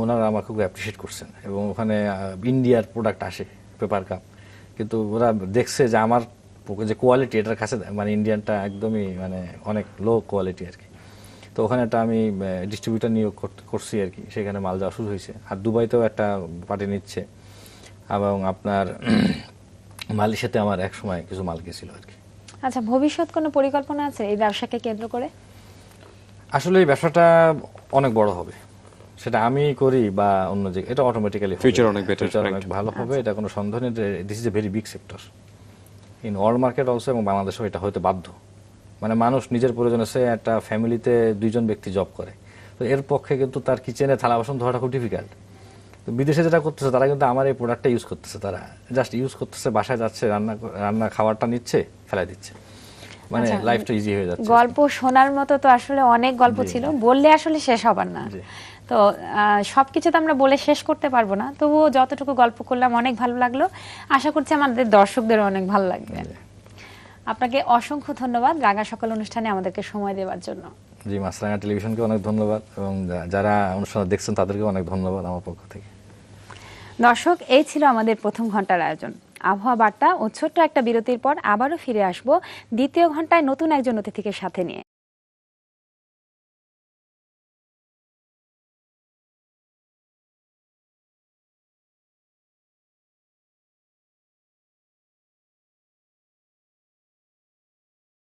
ওনারা আমার খুব অ্যাপ্রিসিয়েট করছেন, এবং ওখানে ইন্ডিয়ার প্রোডাক্ট আসে পেপার কাপ, কিন্তু ওরা দেখছে যে আমার যে কোয়ালিটি এটার কাছে, মানে ইন্ডিয়ানটা একদমই মানে অনেক লো কোয়ালিটি আর কি। তো ওখানে একটা আমি ডিস্ট্রিবিউটার নিয়োগ করছি আর কি, সেখানে মাল যাওয়া শুরু হয়েছে। আর দুবাইতেও একটা পার্টি নিচ্ছে, এবং আপনার মালয়েশিয়াতে আমার এক সময় কিছু মাল গেছিল আর কি। আচ্ছা, ভবিষ্যৎ কোনো পরিকল্পনা আছে এই ব্যবসাকে কেন্দ্র করে? আসলে এই ব্যবসাটা অনেক বড় হবে, সেটা আমি করি বা অন্য জায়গায়, এটা অটোমেটিক্যালি ফিউচার অনেক বেটার, অনেক ভালো হবে, এটা কোনো সন্দেহ নেই। This is a very big sector in world market also, এবং বাংলাদেশেও এটা হতে বাধ্য। মানে মানুষ নিজের প্রয়োজনে, সে একটা ফ্যামিলিতে 2জন ব্যক্তি জব করে, তো এর পক্ষে কিন্তু তার কিচেনে থালা বাসন ধোয়াটা খুব ডিফিকাল্ট। তো বিদেশে যেটা করতেছে তারা কিন্তু আমার এই প্রোডাক্টটা ইউজ করতেছে, তারা জাস্ট ইউজ করতেছে, বাসায় যাচ্ছে, রান্না খাবারটা নিচ্ছে, ফেলাই দিচ্ছে, মানে আচ্ছা, লাইফটা ইজি হয়ে যাচ্ছে। গল্প শোনার মতো তো আসলে অনেক গল্প ছিল, বললে আসলে শেষ হবার না। জি। তো সবকিছু তো আমরা বলে শেষ করতে পারবো না, তবুও যতটুকু গল্প করলাম অনেক ভালো লাগলো। আশা করছি আমাদের দর্শকদেরও অনেক ভালো লাগবে। আপনাকে অসংখ্য ধন্যবাদ রাঙা সকাল অনুষ্ঠানে আমাদেরকে সময় দেওয়ার জন্য। জি, মাছরাঙা টেলিভিশনকে অনেক ধন্যবাদ, এবং যারা অনুষ্ঠান দেখছেন তাদেরকে অনেক ধন্যবাদ আমার পক্ষ থেকে। দর্শক, এই ছিল আমাদের প্রথম ঘন্টার আয়োজন। আবহাওয়া বার্তা ও ছোট্ট একটা বিরতির পর আবারও ফিরে আসব দ্বিতীয় ঘন্টায় নতুন একজন অতিথিকে সাথে নিয়ে।